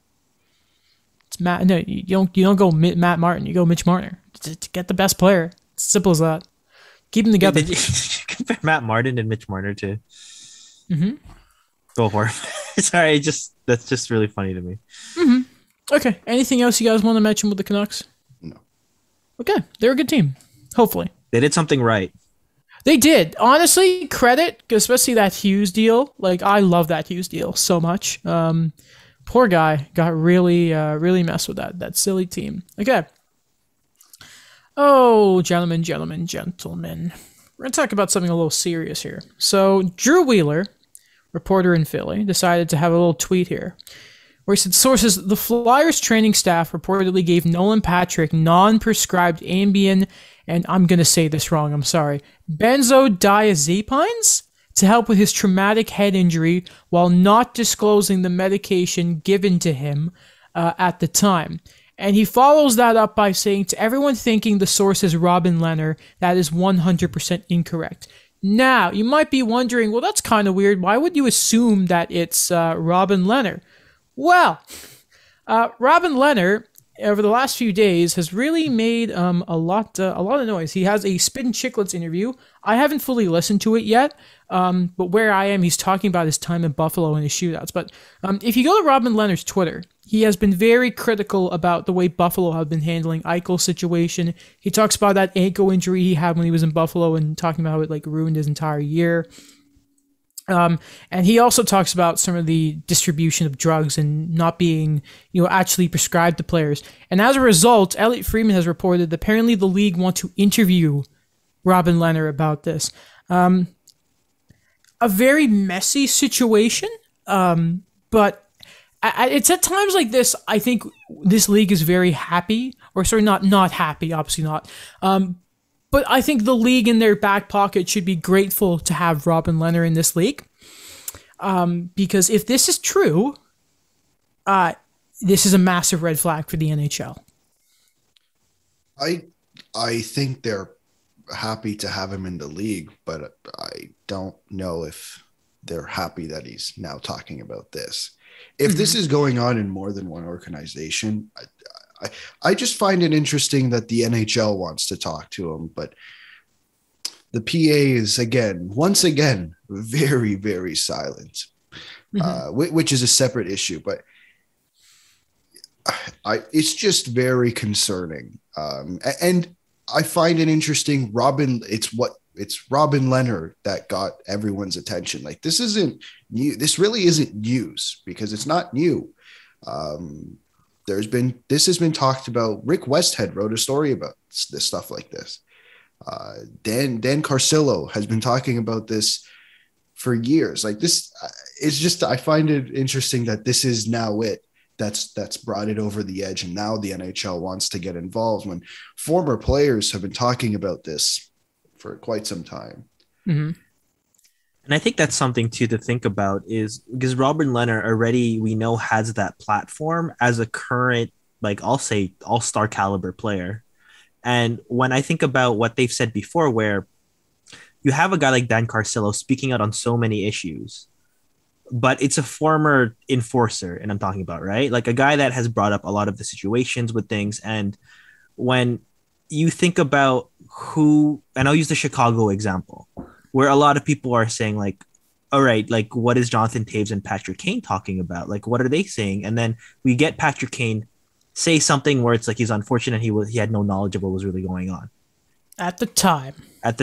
It's Matt. No, you don't go Matt Martin. You go Mitch Marner to get the best player. It's simple as that. Keep them together. did you compare Matt Martin and Mitch Marner to? Mm-hmm. Go Horvat. Sorry, that's just really funny to me. Mm-hmm. Okay. Anything else you guys want to mention with the Canucks? No. Okay, they're a good team. Hopefully. They did something right. They did. Honestly, credit, especially that Hughes deal. Like, I love that Hughes deal so much. Poor guy got really messed with that silly team. Okay. Oh, gentlemen. We're going to talk about something a little serious here. So, Drew Wheeler, reporter in Philly, decided to have a little tweet here where he said, sources, the Flyers training staff reportedly gave Nolan Patrick non-prescribed Ambien, and I'm going to say this wrong, I'm sorry, benzodiazepines to help with his traumatic head injury while not disclosing the medication given to him at the time. And he follows that up by saying, to everyone thinking the source is Robin Lehner, that is 100% incorrect. Now, you might be wondering, well, that's kind of weird. Why would you assume that it's Robin Lehner? Well, Robin Lehner, over the last few days, has really made a lot of noise. He has a Spit and Chicklets interview. I haven't fully listened to it yet, but where I am, he's talking about his time in Buffalo and his shootouts. But if you go to Robin Lehner's Twitter, he has been very critical about the way Buffalo have been handling Eichel's situation. He talks about that ankle injury he had when he was in Buffalo and talking about how it like ruined his entire year. And he also talks about some of the distribution of drugs and not being, actually prescribed to players. And as a result, Elliot Friedman has reported that apparently the league want to interview Robin Lehner about this. A very messy situation, but it's at times like this, I think this league is very happy, or sorry, not happy, obviously not. But I think the league in their back pocket should be grateful to have Robin Lehner in this league. Because if this is true, this is a massive red flag for the NHL. I think they're happy to have him in the league, but I don't know if they're happy that he's now talking about this. If this is going on in more than one organization, I just find it interesting that the NHL wants to talk to him, but the PA is once again, very, very silent, which is a separate issue, but it's just very concerning. And I find it interesting. It's Robin Lehner that got everyone's attention. Like, this isn't new. This really isn't news because it's not new. This has been talked about. Rick Westhead wrote a story about this stuff like this. Dan Carcillo has been talking about this for years. Like, this, it's just, I find it interesting that this is now that's brought it over the edge, and now the NHL wants to get involved when former players have been talking about this for quite some time. Mm-hmm. And I think that's something too to think about, is because Robin Lehner already, we know, has that platform as a current, like, I'll say all-star caliber player. And when I think about what they've said before, where you have a guy like Dan Carcillo speaking out on so many issues, but it's a former enforcer, and I'm talking about, right? Like a guy that has brought up a lot of the situations with things. And when you think about who, and I'll use the Chicago example, where a lot of people are saying, like, all right, like, what is Jonathan Toews and Patrick Kane talking about? Like, what are they saying? And then we get Patrick Kane say something where it's like he's unfortunate he had no knowledge of what was really going on at the time. And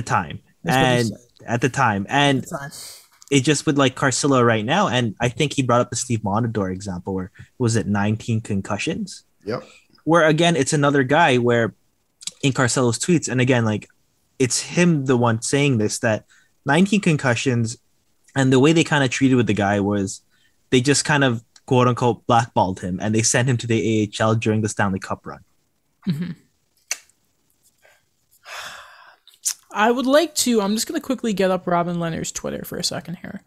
it just with like Carcillo right now, and I think he brought up the Steve Montador example where was it 19 concussions? Yep. Where again, it's another guy where in Carcillo's tweets, and again, like, it's him the one saying this, that 19 concussions, and the way they kind of treated with the guy was they just kind of quote unquote blackballed him and they sent him to the AHL during the Stanley Cup run. Mm-hmm. I would like to, I'm just going to quickly get up Robin Lehner's Twitter for a second here.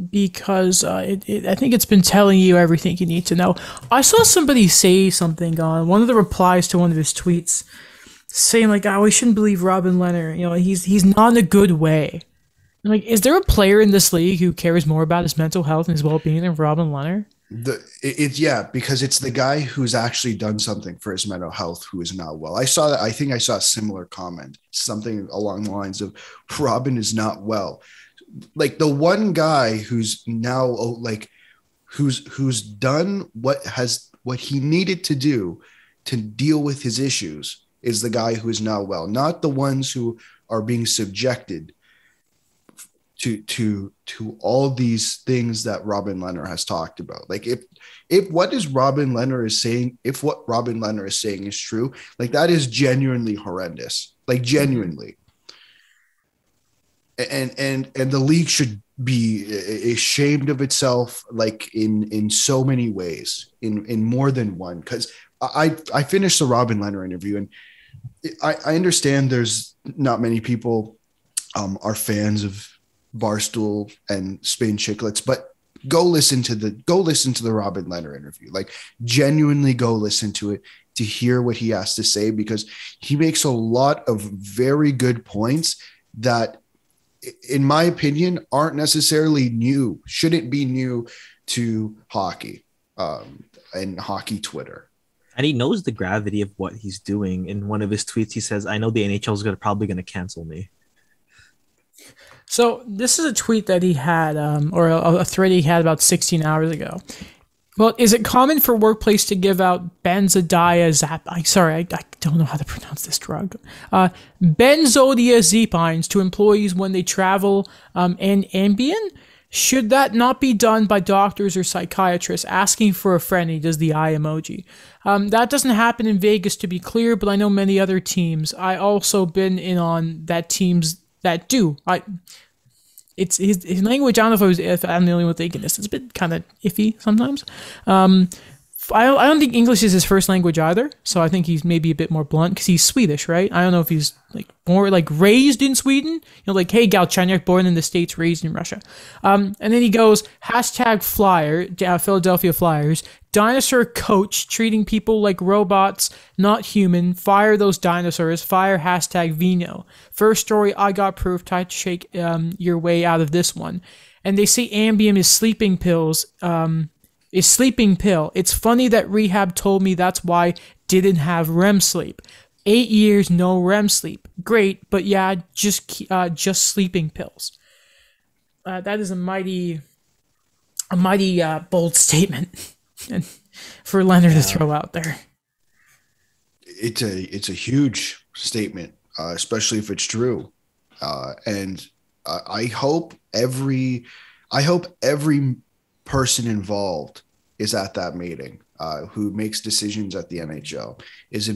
Because I think it's been telling you everything you need to know. I saw somebody say something on one of the replies to one of his tweets saying like, "Oh, we shouldn't believe Robin Lehner. You know, he's not in a good way." I'm like, is there a player in this league who cares more about his mental health and his well-being than Robin Lehner? Because it's the guy who's actually done something for his mental health who is not well. I saw that. I think I saw a similar comment, something along the lines of Robin is not well. Like the one guy who's now like who's done what he needed to do to deal with his issues is the guy who is now well, not the ones who are being subjected to all these things that Robin Lehner has talked about. Like if what Robin Lehner is saying is true, like that is genuinely horrendous, like genuinely. And the league should be ashamed of itself, like in so many ways, in more than one. Because I finished the Robin Lehner interview, and I understand there's not many people are fans of Barstool and Spain Chicklets, but go listen to the Robin Lehner interview. Like genuinely go listen to it to hear what he has to say, because he makes a lot of very good points that, in my opinion, aren't necessarily new, shouldn't be new to hockey and hockey Twitter. And he knows the gravity of what he's doing. In one of his tweets, he says, "I know the NHL is probably going to cancel me." So this is a tweet that he had, or a thread he had about 16 hours ago. Well, is it common for workplace to give out benzodiazepines? I don't know how to pronounce this drug. Benzodiazepines to employees when they travel and Ambien? Should that not be done by doctors or psychiatrists? Asking for a friend, he does the eye emoji. That doesn't happen in Vegas, to be clear, but I know many other teams. I also been in on that teams that do. It's his language. I don't know if I'm the only one thinking this. It's a bit kind of iffy sometimes. I don't think English is his first language either, so I think he's maybe a bit more blunt because he's Swedish, right? I don't know if he's like more like raised in Sweden, you know, like hey, Galchenyuk, born in the States, raised in Russia. And then he goes #flyer, Philadelphia Flyers, dinosaur coach treating people like robots, not human. Fire those dinosaurs. Fire #Vino. First story, I got proof. Try to shake your way out of this one. And they say Ambien is sleeping pills. Is sleeping pill. It's funny that rehab told me that's why didn't have REM sleep. 8 years, no REM sleep. Great, but yeah, just sleeping pills. That is a mighty bold statement for Lehner to throw out there. It's a huge statement, especially if it's true. And I hope every person involved is at that meeting, who makes decisions at the NHL, is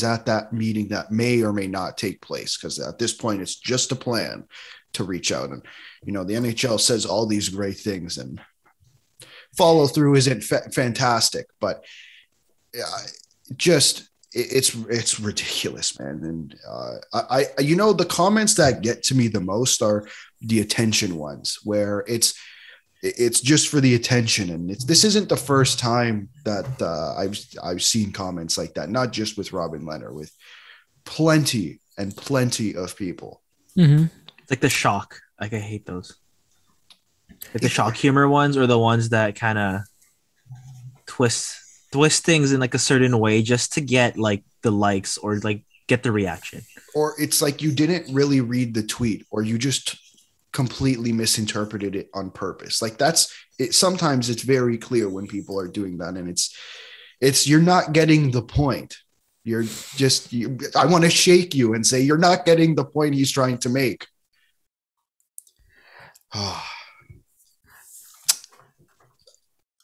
at that meeting that may or may not take place, because at this point it's just a plan to reach out. And you know, the NHL says all these great things and follow through isn't fantastic, but it's ridiculous, man. And I you know, the comments that get to me the most are the attention ones, where it's just for the attention. And this isn't the first time that I've seen comments like that, not just with Robin Lehner, with plenty of people. Mm-hmm. It's like the shock. Like I hate those. Like the shock humor ones, or the ones that kind of twist things in like a certain way just to get like the likes or like get the reaction. Or it's like you didn't really read the tweet, or you just completely misinterpreted it on purpose. Like that's it. Sometimes it's very clear when people are doing that, and it's you're not getting the point. You're just I want to shake you and say you're not getting the point he's trying to make.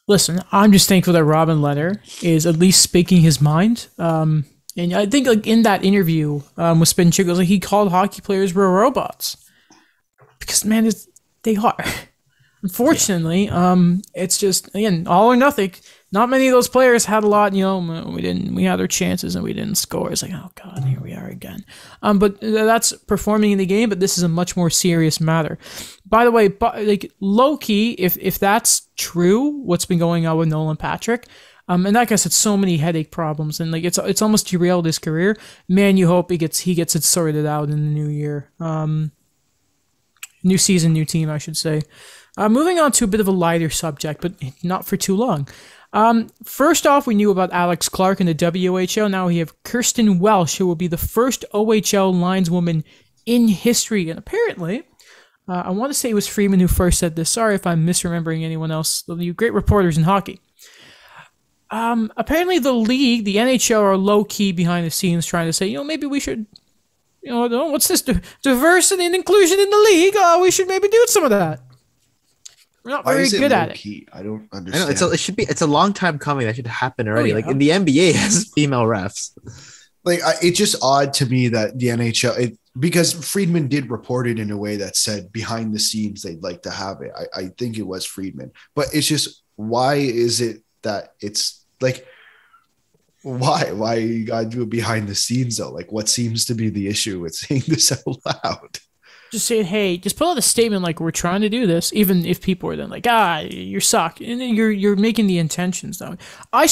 Listen, I'm just thankful that Robin Lehner is at least speaking his mind. And And I think like in that interview with Spin Chickles, like, he called hockey players were robots because man, they are. Unfortunately, it's just again all or nothing. Not many of those players had a lot. We had our chances and we didn't score. It's like, oh god, here we are again. But that's performing in the game. But this is a much more serious matter. By the way, like low key, if that's true, what's been going on with Nolan Patrick, and that guy had so many headache problems, and like it's almost derailed his career. Man, you hope he gets it sorted out in the new year. New season, new team, I should say. Moving on to a bit of a lighter subject, but not for too long. First off, we knew about Alex Clark in the WHL. Now we have Kirsten Welsh, who will be the first OHL lineswoman in history. And apparently, I want to say it was Freeman who first said this. Sorry if I'm misremembering anyone else. You great reporters in hockey. Apparently, the league, the NHL, are low-key behind the scenes trying to say, maybe we should, what's this? Diversity and inclusion in the league? We should maybe do some of that. We're not very good at it. I don't understand. I know, it's a long time coming. That should happen already. Like in the NBA has female refs. Like it's just odd to me that the NHL, because Friedman did report it in a way that said behind the scenes they'd like to have it. I think it was Friedman, but it's just, why is it that it's like, why you gotta do it behind the scenes though? Like, what seems to be the issue with saying this out loud? Just say, hey, just put out a statement like we're trying to do this, even if people are then like, you suck, and then you're making the intentions though. I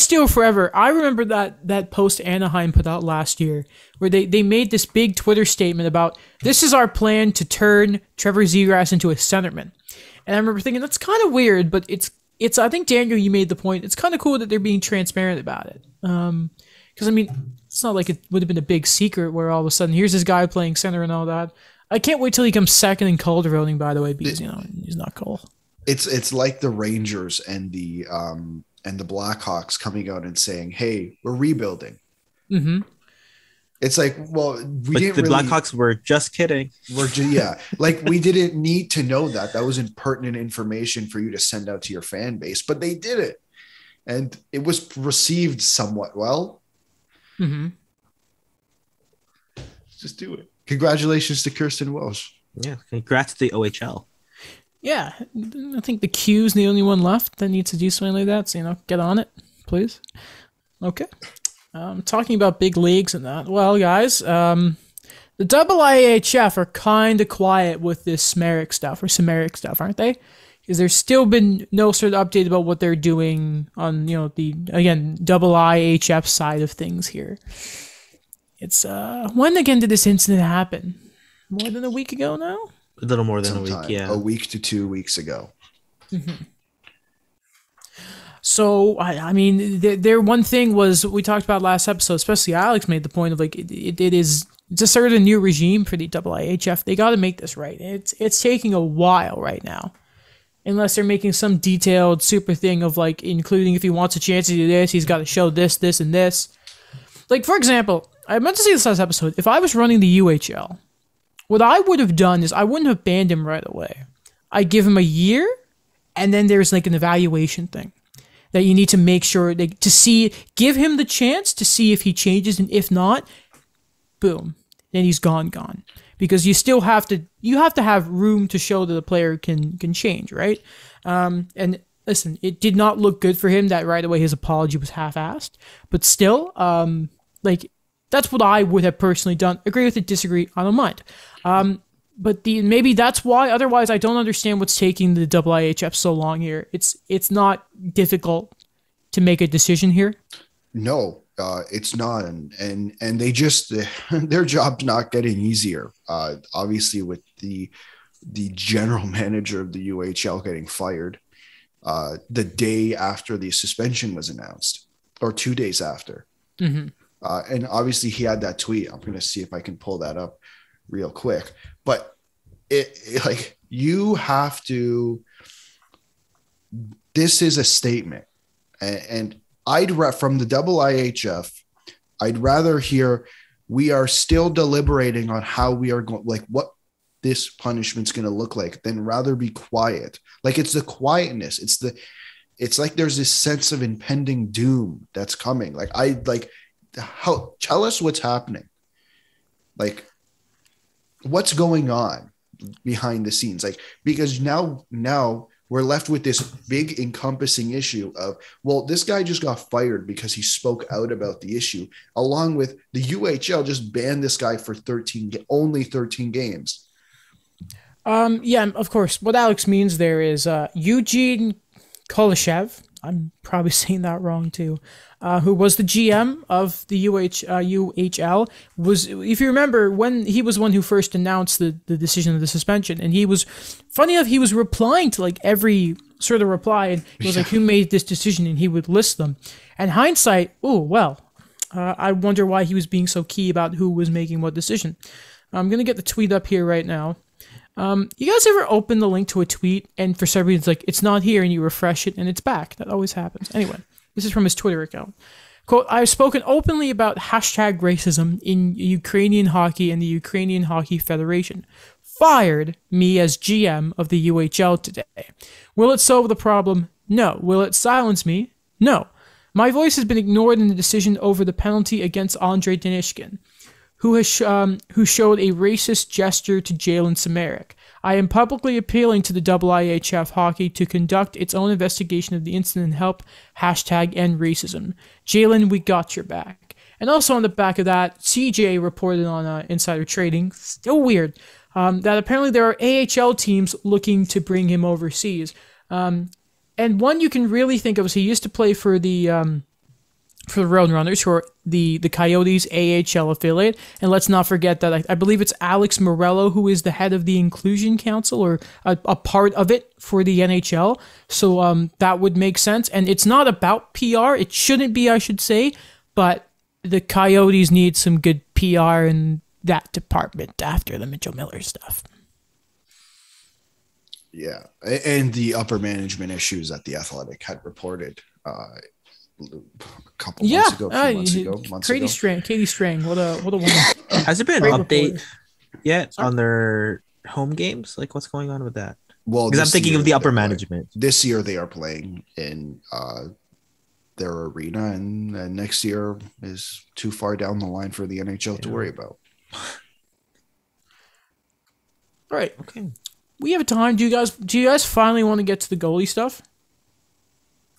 remember that post Anaheim put out last year where they made this big Twitter statement about this is our plan to turn Trevor Zegras into a centerman, and I remember thinking that's kind of weird, but it's I think Daniel, you made the point. It's kind of cool that they're being transparent about it, because I mean it's not like it would have been a big secret where all of a sudden here's this guy playing center and all that. I can't wait till he comes second in Calder voting, by the way, because he's not cool. It's like the Rangers and the Blackhawks coming out and saying, "Hey, we're rebuilding." Mm-hmm. It's like, well, Blackhawks were just kidding. Like we didn't need to know that. That wasn't pertinent information for you to send out to your fan base, but they did it, and it was received somewhat well. Mm-hmm. Just do it. Congratulations to Kirsten Welsh. Yeah, congrats to the OHL. Yeah, I think the Q's the only one left that needs to do something like that. So, get on it, please. Okay. Talking about big leagues and that. Well, guys, the IIHF are kind of quiet with this Samaric stuff, aren't they? Because there's still been no sort of update about what they're doing on, the, again, IIHF side of things here. It's, when again did this incident happen? More than a week ago now? A little more than a week, yeah. A week to 2 weeks ago. Mm-hmm. So, I mean, their one thing was, we talked about last episode, especially Alex made the point of, like, it's a sort of new regime for the IIHF. They got to make this right. It's taking a while right now. Unless they're making some detailed super thing of, like, including if he wants a chance to do this, he's got to show this, this, and this. Like, for example, I meant to say this last episode, if I was running the UHL, what I would have done is I wouldn't have banned him right away. I'd give him a year, and then there's like an evaluation thing that you need to make sure to see, give him the chance to see if he changes, and if not, boom, then he's gone. Because you still have to have room to show that the player can change, right? And listen, it did not look good for him that right away his apology was half-assed, but still, like, that's what I would have personally done. Agree with it, disagree, I don't mind. But maybe that's why. Otherwise, I don't understand what's taking the IIHF so long here. It's not difficult to make a decision here. No, it's not, and they just their job's not getting easier. Obviously, with the general manager of the UHL getting fired the day after the suspension was announced, or 2 days after. Mm-hmm. And obviously he had that tweet. I'm going to see if I can pull that up real quick. But it like, you have to, this is a statement. And from the IIHF, I'd rather hear, we are still deliberating on how we are going, like what this punishment's going to look like, than rather be quiet. Like, it's the quietness. It's like there's this sense of impending doom that's coming. tell us what's happening. Like, what's going on behind the scenes? Like, because now we're left with this big encompassing issue of, well, this guy just got fired because he spoke out about the issue, along with the UHL just banned this guy for only 13 games. Yeah, of course. What Alex means there is Eugene Kolashev. I'm probably saying that wrong too. Who was the GM of the UHL, was, if you remember, when he was one who first announced the decision of the suspension, and he was, funny enough, he was replying to like every sort of reply, and he was like, who made this decision, and he would list them. And hindsight, I wonder why he was being so key about who was making what decision. I'm going to get the tweet up here right now. You guys ever open the link to a tweet and for some reason it's like, it's not here, and you refresh it and it's back? That always happens. Anyway, this is from his Twitter account. Quote, I've spoken openly about hashtag racism in Ukrainian hockey and the Ukrainian Hockey Federation. Fired me as GM of the UHL today. Will it solve the problem? No. Will it silence me? No. My voice has been ignored in the decision over the penalty against Andrei Danishkin, who showed a racist gesture to Jalen Samarik. I am publicly appealing to the IIHF Hockey to conduct its own investigation of the incident and help hashtag end racism. Jalen, we got your back. And also on the back of that, CJ reported on Insider Trading, still weird, that apparently there are AHL teams looking to bring him overseas. And one you can really think of is he used to play for the Roadrunners, who are the Coyotes AHL affiliate. And let's not forget that I believe it's Alex Morello who is the head of the Inclusion Council, or a part of it for the NHL. So that would make sense. And it's not about PR. It shouldn't be, I should say. But the Coyotes need some good PR in that department after the Mitchell Miller stuff. Yeah. And the upper management issues that the Athletic had reported a couple months ago, Katie Strang, what a woman. Has there been an update yet on their home games? Like, what's going on with that? Well, because I'm thinking of the upper management. This year they are playing in their arena, and next year is too far down the line for the NHL to worry about. All right, okay. We have time. Do you guys finally want to get to the goalie stuff?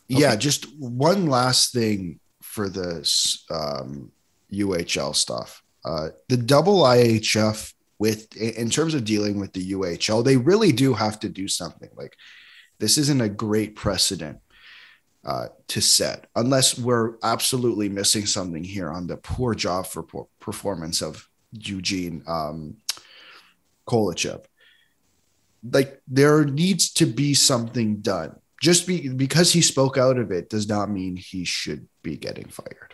Yeah, just one last thing for the UHL stuff. The IIHF, in terms of dealing with the UHL, they really do have to do something. Like, this isn't a great precedent to set, unless we're absolutely missing something here on the poor job for performance of Eugene Kolashev. Like, there needs to be something done. Just because he spoke out of it does not mean he should be getting fired.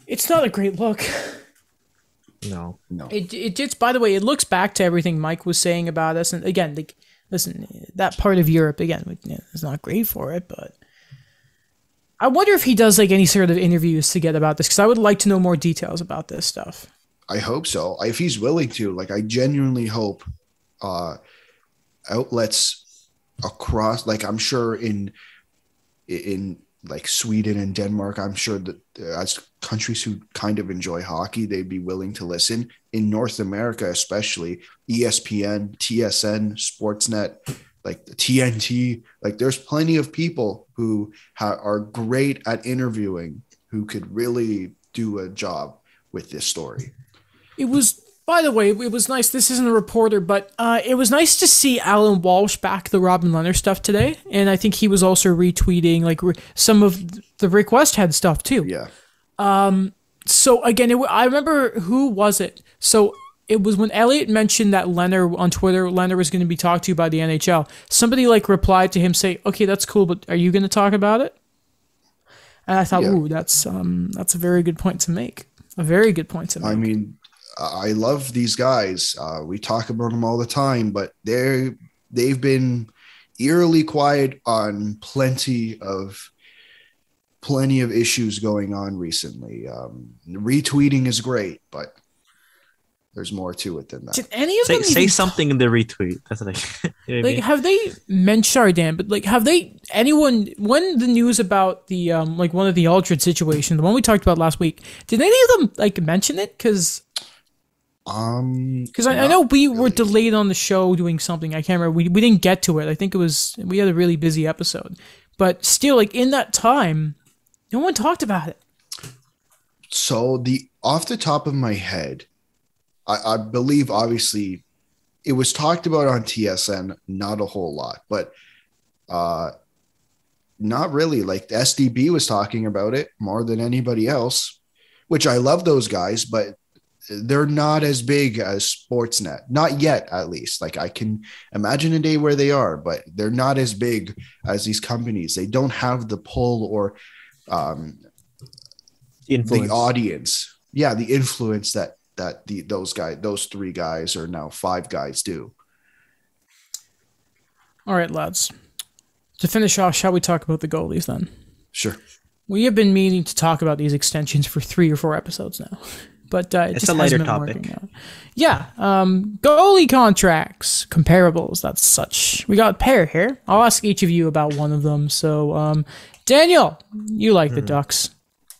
It's not a great look. No. It's, by the way, it looks back to everything Mike was saying about us. And again, listen, that part of Europe, again, is not great for it, but I wonder if he does like any sort of interviews to get about this, because I would like to know more details about this stuff. I hope so. If he's willing to, like, I genuinely hope outlets across, like, I'm sure in like Sweden and Denmark, I'm sure that as countries who kind of enjoy hockey, they'd be willing to listen. In North America, especially ESPN, TSN, Sportsnet, like the TNT, like there's plenty of people who are great at interviewing who could really do a job with this story. It was, by the way, it was nice. This isn't a reporter, but it was nice to see Alan Walsh back the Robin Lehner stuff today. And I think he was also retweeting like some of the Rick Westhead stuff too. Yeah. So again, I remember, who was it? So it was when Elliot mentioned that Lehner on Twitter, Lehner was going to be talked to by the NHL. Somebody like replied to him, say, "Okay, that's cool, but are you going to talk about it?" And I thought, ooh, that's a very good point to make. A very good point to make. I mean, I love these guys. We talk about them all the time, but they've been eerily quiet on plenty of issues going on recently. Retweeting is great, but There's more to it than that. Did any of them Say something in the retweet. That's what you know what I mean? have they mentioned? Sorry, Dan, but have they anyone when the news about the one of the Aldred situation, the one we talked about last week? Did any of them mention it? Because I know we were delayed on the show doing something. I can't remember. We didn't get to it. I think we had a really busy episode, but still, in that time, no one talked about it. So off the top of my head, I believe obviously it was talked about on TSN, not a whole lot, but not really. The SDB was talking about it more than anybody else, which I love those guys, but they're not as big as Sportsnet, not yet, at least. I can imagine a day where they are, but they're not as big as these companies. They don't have the pull or the audience. Yeah, the influence that those three guys, or now five guys, do. All right, lads. To finish off, shall we talk about the goalies then? Sure. We have been meaning to talk about these extensions for 3 or 4 episodes now, but it's just a lighter topic. Yeah, goalie contracts, comparables. That's such. We got a pair here. I'll ask each of you about one of them. So, Daniel, you like the Ducks.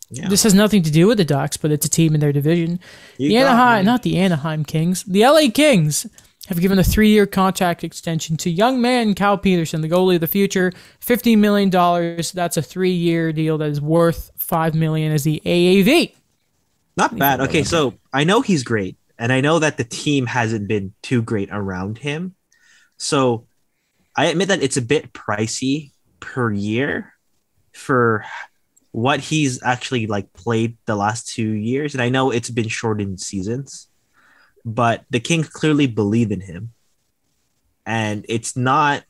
Yeah. This has nothing to do with the Ducks, but it's a team in their division. Not the Anaheim Kings. The LA Kings have given a 3-year contract extension to young man Cal Peterson, the goalie of the future. $15 million. That's a 3-year deal that is worth $5 million as the AAV. Not bad. Okay, so I know he's great, and I know that the team hasn't been too great around him. So I admit that it's a bit pricey per year for what he's actually played the last 2 years. And I know it's been shortened seasons, but the Kings clearly believe in him. And it's not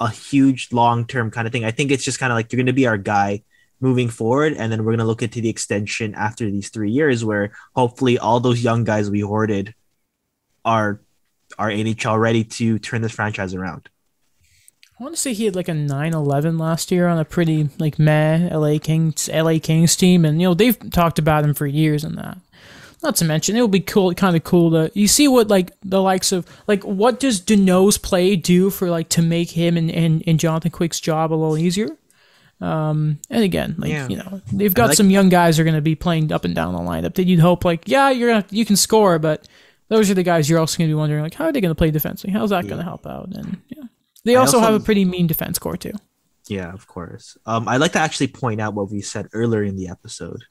a huge long-term kind of thing. I think it's just kind of you're going to be our guy moving forward. And then we're going to look into the extension after these 3 years, where hopefully all those young guys we hoarded are NHL ready to turn this franchise around. I want to say he had a 9-11 last year on a pretty meh LA Kings team, and they've talked about him for years and that. Not to mention, it would be kind of cool to you see what the likes of what does Deneau's play do for to make him and Jonathan Quick's job a little easier. And again, they've got some young guys who are going to be playing up and down the lineup that you'd hope you can score, but those are the guys you're also going to be wondering how are they going to play defensively? How's that going to help out? And They also have a pretty mean defense core too. Yeah, of course. I'd like to actually point out what we said earlier in the episode.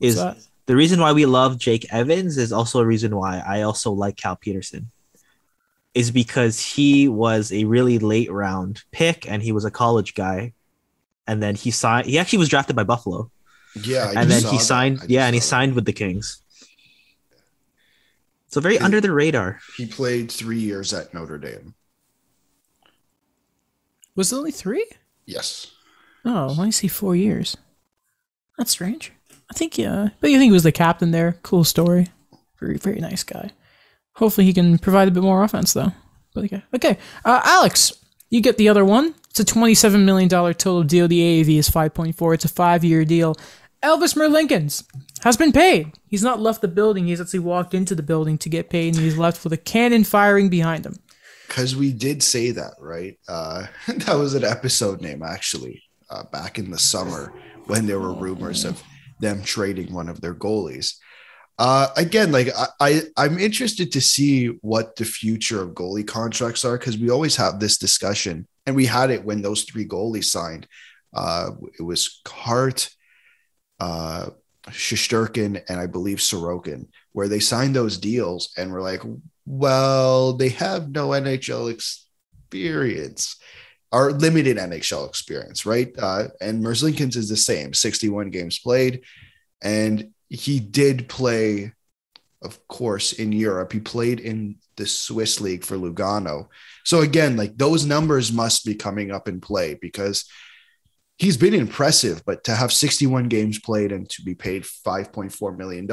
The reason why we love Jake Evans is also a reason why I also like Cal Peterson. Is because he was a really late round pick and he was a college guy. And then he actually was drafted by Buffalo. Yeah. He signed with the Kings. So very under the radar. He played 3 years at Notre Dame. Was it only 3? Yes. Oh, I see 4 years. That's strange. I think, but you think he was the captain there. Cool story. Very, very nice guy. Hopefully he can provide a bit more offense, though. But okay. Alex, you get the other one. It's a $27 million total deal. The AAV is 5.4. It's a 5-year deal. Elvis Merlinkins has been paid. He's not left the building. He's actually walked into the building to get paid, and he's left with a cannon firing behind him. Because we did say that, right? That was an episode name, actually, back in the summer when there were rumors of them trading one of their goalies. Again, I'm interested to see what the future of goalie contracts are, because we always have this discussion, and we had it when those 3 goalies signed. It was Hart, Shesterkin, and I believe Sorokin, where they signed those deals and were like, well, they have no NHL experience or limited NHL experience, right? And Merzlikins is the same, 61 games played. And he did play, of course, in Europe. He played in the Swiss league for Lugano. So again, those numbers must be coming up in play, because he's been impressive, but to have 61 games played and to be paid $5.4 million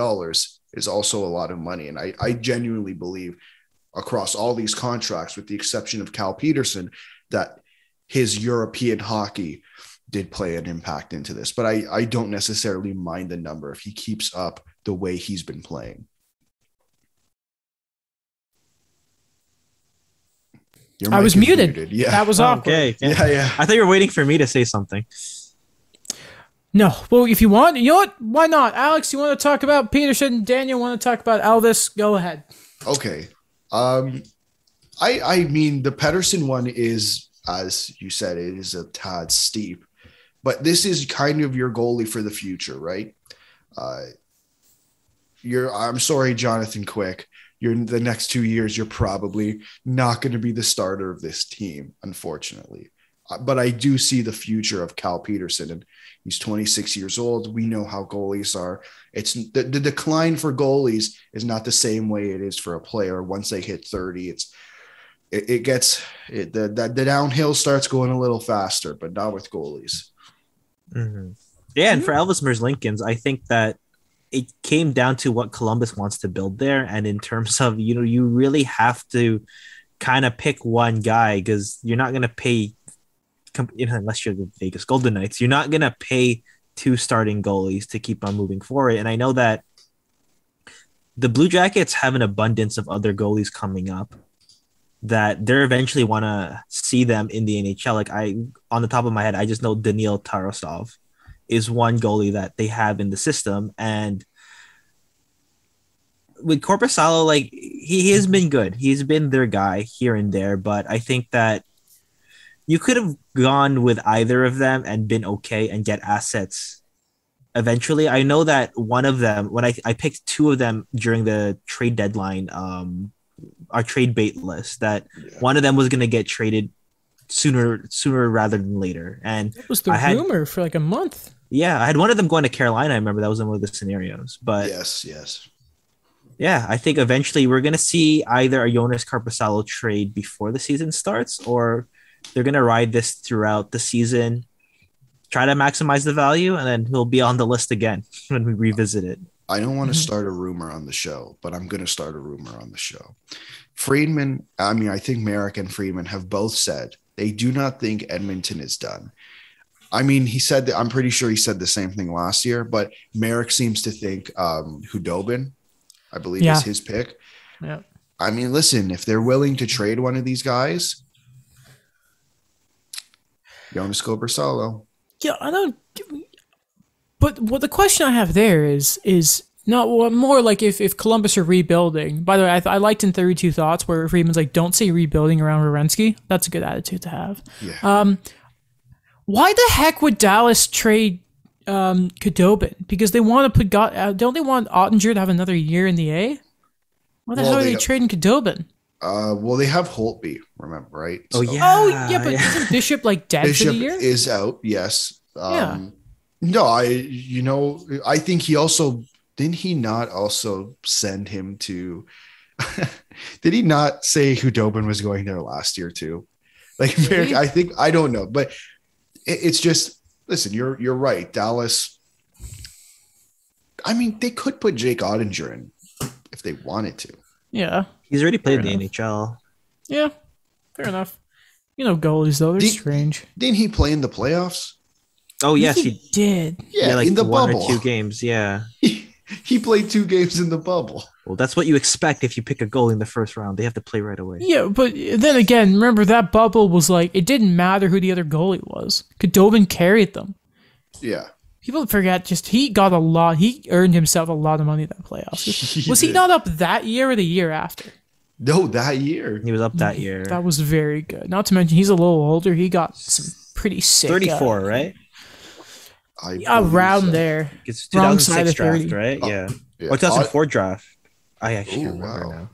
is also a lot of money. And I genuinely believe across all these contracts, with the exception of Cal Peterson, that his European hockey did play an impact into this. But I don't necessarily mind the number if he keeps up the way he's been playing. Your I mic was is muted. Yeah. That was awkward. Okay. Yeah. I thought you were waiting for me to say something. No. Well, if you want, you know what? Why not? Alex, you want to talk about Peterson? Daniel, want to talk about Elvis? Go ahead. Okay. I mean, the Patterson one is, as you said, it is a tad steep, but this is kind of your goalie for the future, right? I'm sorry, Jonathan Quick. The next 2 years, you're probably not going to be the starter of this team, unfortunately. But I do see the future of Cal Peterson, and he's 26 years old. We know how goalies are. It's the decline for goalies is not the same way it is for a player. Once they hit 30, the downhill starts going a little faster, but not with goalies. Mm-hmm. Yeah, and for Elvis Merzlikins, I think that it came down to what Columbus wants to build there, and in terms of you really have to kind of pick one guy because you're not going to pay. Unless you're the Vegas Golden Knights, you're not going to pay 2 starting goalies to keep on moving forward. And I know that the Blue Jackets have an abundance of other goalies coming up that they're eventually want to see them in the NHL. Like on the top of my head, I just know Daniil Tarasov is one goalie that they have in the system. And with Korpisalo, like he has been good. He's been their guy here and there, but I think that you could have gone with either of them and been okay and get assets eventually. I know that one of them, when I picked 2 of them during the trade deadline, our trade bait list, that one of them was going to get traded sooner rather than later. And It was the rumor for like a month. Yeah, I had one of them going to Carolina. I remember that was one of the scenarios. But yes. Yeah, I think eventually we're going to see either a Jonas Korpisalo trade before the season starts, or they're going to ride this throughout the season, try to maximize the value, and then he'll be on the list again when we revisit it. I don't want to start a rumor on the show, but I'm going to start a rumor on the show. I think Merrick and Friedman have both said they do not think Edmonton is done. I mean, he said that, I'm pretty sure he said the same thing last year, but Merrick seems to think Hudobin, I believe, is his pick. Yeah. I mean, listen, if they're willing to trade one of these guys, Jonas Korpisalo. Yeah, I don't. But what the question I have there is not more like if Columbus are rebuilding. By the way, I liked in 32 Thoughts where Friedman's like, don't say rebuilding around Werenski. That's a good attitude to have. Yeah. Why the heck would Dallas trade Khudobin? Because they want to put don't they want Ottinger to have another year in the A? Why the hell are they trading Khudobin? Well, they have Holtby, remember, right? So, but isn't Bishop like dead Bishop for the year? is out, yes. Yeah. No, I think he also didn't he not also send him to did he not say Hudobin was going there last year too? Like Merrick, I don't know, but it's just listen, you're right. Dallas, I mean, they could put Jake Ottinger in if they wanted to. Yeah. He's already played in the NHL. Yeah. Fair enough. Goalies though, they're strange. Didn't he play in the playoffs? Oh yes, he did. Yeah, like in the one bubble. or 2 games. Yeah. He played 2 games in the bubble. Well, that's what you expect if you pick a goalie in the first round. They have to play right away. Yeah, but then again, remember that bubble was like, it didn't matter who the other goalie was. Khudobin carried them. Yeah. People forget he earned himself a lot of money that playoffs. Was he not up that year or the year after? No, that year. He was up that year. That was very good. Not to mention, he's a little older. He got some pretty sick. 34, right? Around there. It's 2006 draft, 30. right? Yeah. Yeah. Or 2004 draft. I actually can't remember now.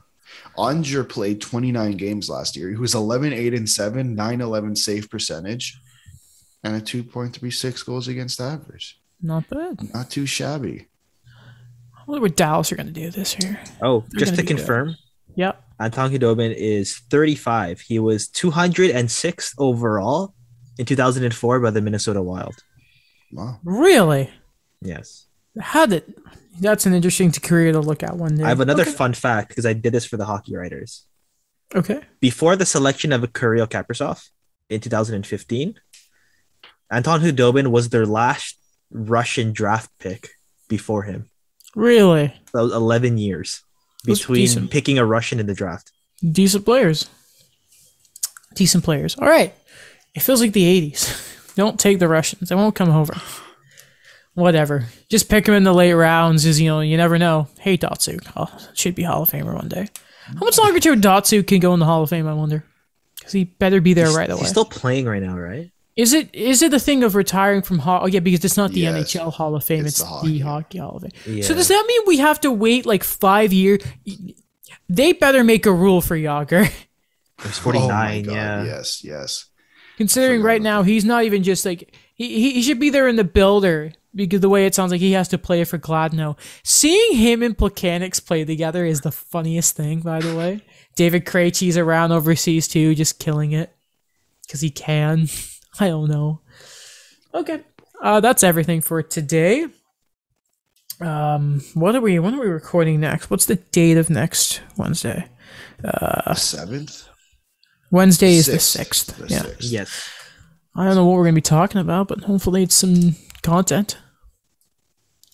Ottinger played 29 games last year. He was 11-8-7, 911 save percentage, and a 2.36 goals against average. Not bad. Not too shabby. I wonder what Dallas are going to do this year. Oh, just to confirm. Yep. Anton Khudobin is 35. He was 206th overall in 2004 by the Minnesota Wild. Wow. Really? Yes. That's an interesting career to look at one day. I have another fun fact because I did this for the hockey writers. Okay. Before the selection of Kirill Kaprizov in 2015, Anton Khudobin was their last Russian draft pick before him. Really? That was 11 years between picking a Russian in the draft. Decent players. decent players. All right. It feels like the 80s. Don't take the Russians. They won't come over. Whatever. Just pick them in the late rounds. Is you never know. Hey, Datsuk. Should be Hall of Famer one day. How much longer till Datsuk can go in the Hall of Fame, I wonder? Because he better be there right away. He's still playing right now, right? Is it the thing of retiring from Hall? Oh, yeah, because it's not the Yes. NHL Hall of Fame. It's the Hockey Hall of Fame. Yeah. So does that mean we have to wait like 5 years? They better make a rule for Yager. He's Oh my 49, God, yeah. Yes. Considering right now he's not even just like he should be there in the builder, because the way it sounds like he has to play for Gladno. Seeing him and Plekanec play together is the funniest thing, by the way. David Krejci's around overseas too, just killing it because he can. I don't know. Okay, that's everything for today. When are we recording next? What's the date of next Wednesday? 7th. Wednesday is the 6th. 6th. Yeah. 6th. Yes. I don't know what we're going to be talking about, but hopefully it's some content.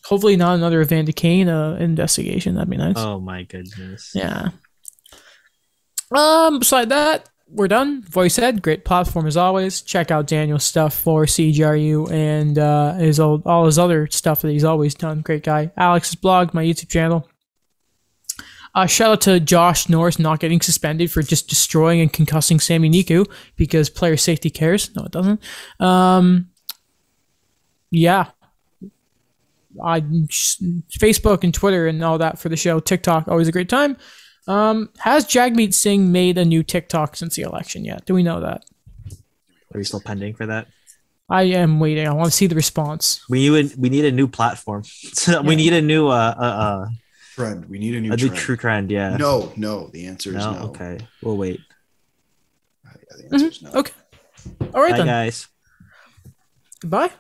Hopefully not another Evander Kane investigation. That'd be nice. Oh my goodness. Yeah. Beside that, we're done. Voice Ed, great platform as always. Check out Daniel's stuff for CGRU and all his other stuff that he's always done. Great guy. Alex's blog, my YouTube channel. Shout out to Josh Norris not getting suspended for just destroying and concussing Sami Niku because player safety cares. No, it doesn't. Yeah. Facebook and Twitter and all that for the show. TikTok, always a great time. Has Jagmeet Singh made a new TikTok since the election yet? Do we know that? Are you still pending for that? I am waiting. I want to see the response. We need a new platform. We need a new Trend. We need a new a new trend. true trend. Yeah. No. The answer is no. Okay. We'll wait. Yeah, the answer is no. Okay. All right Bye, then. guys. Goodbye.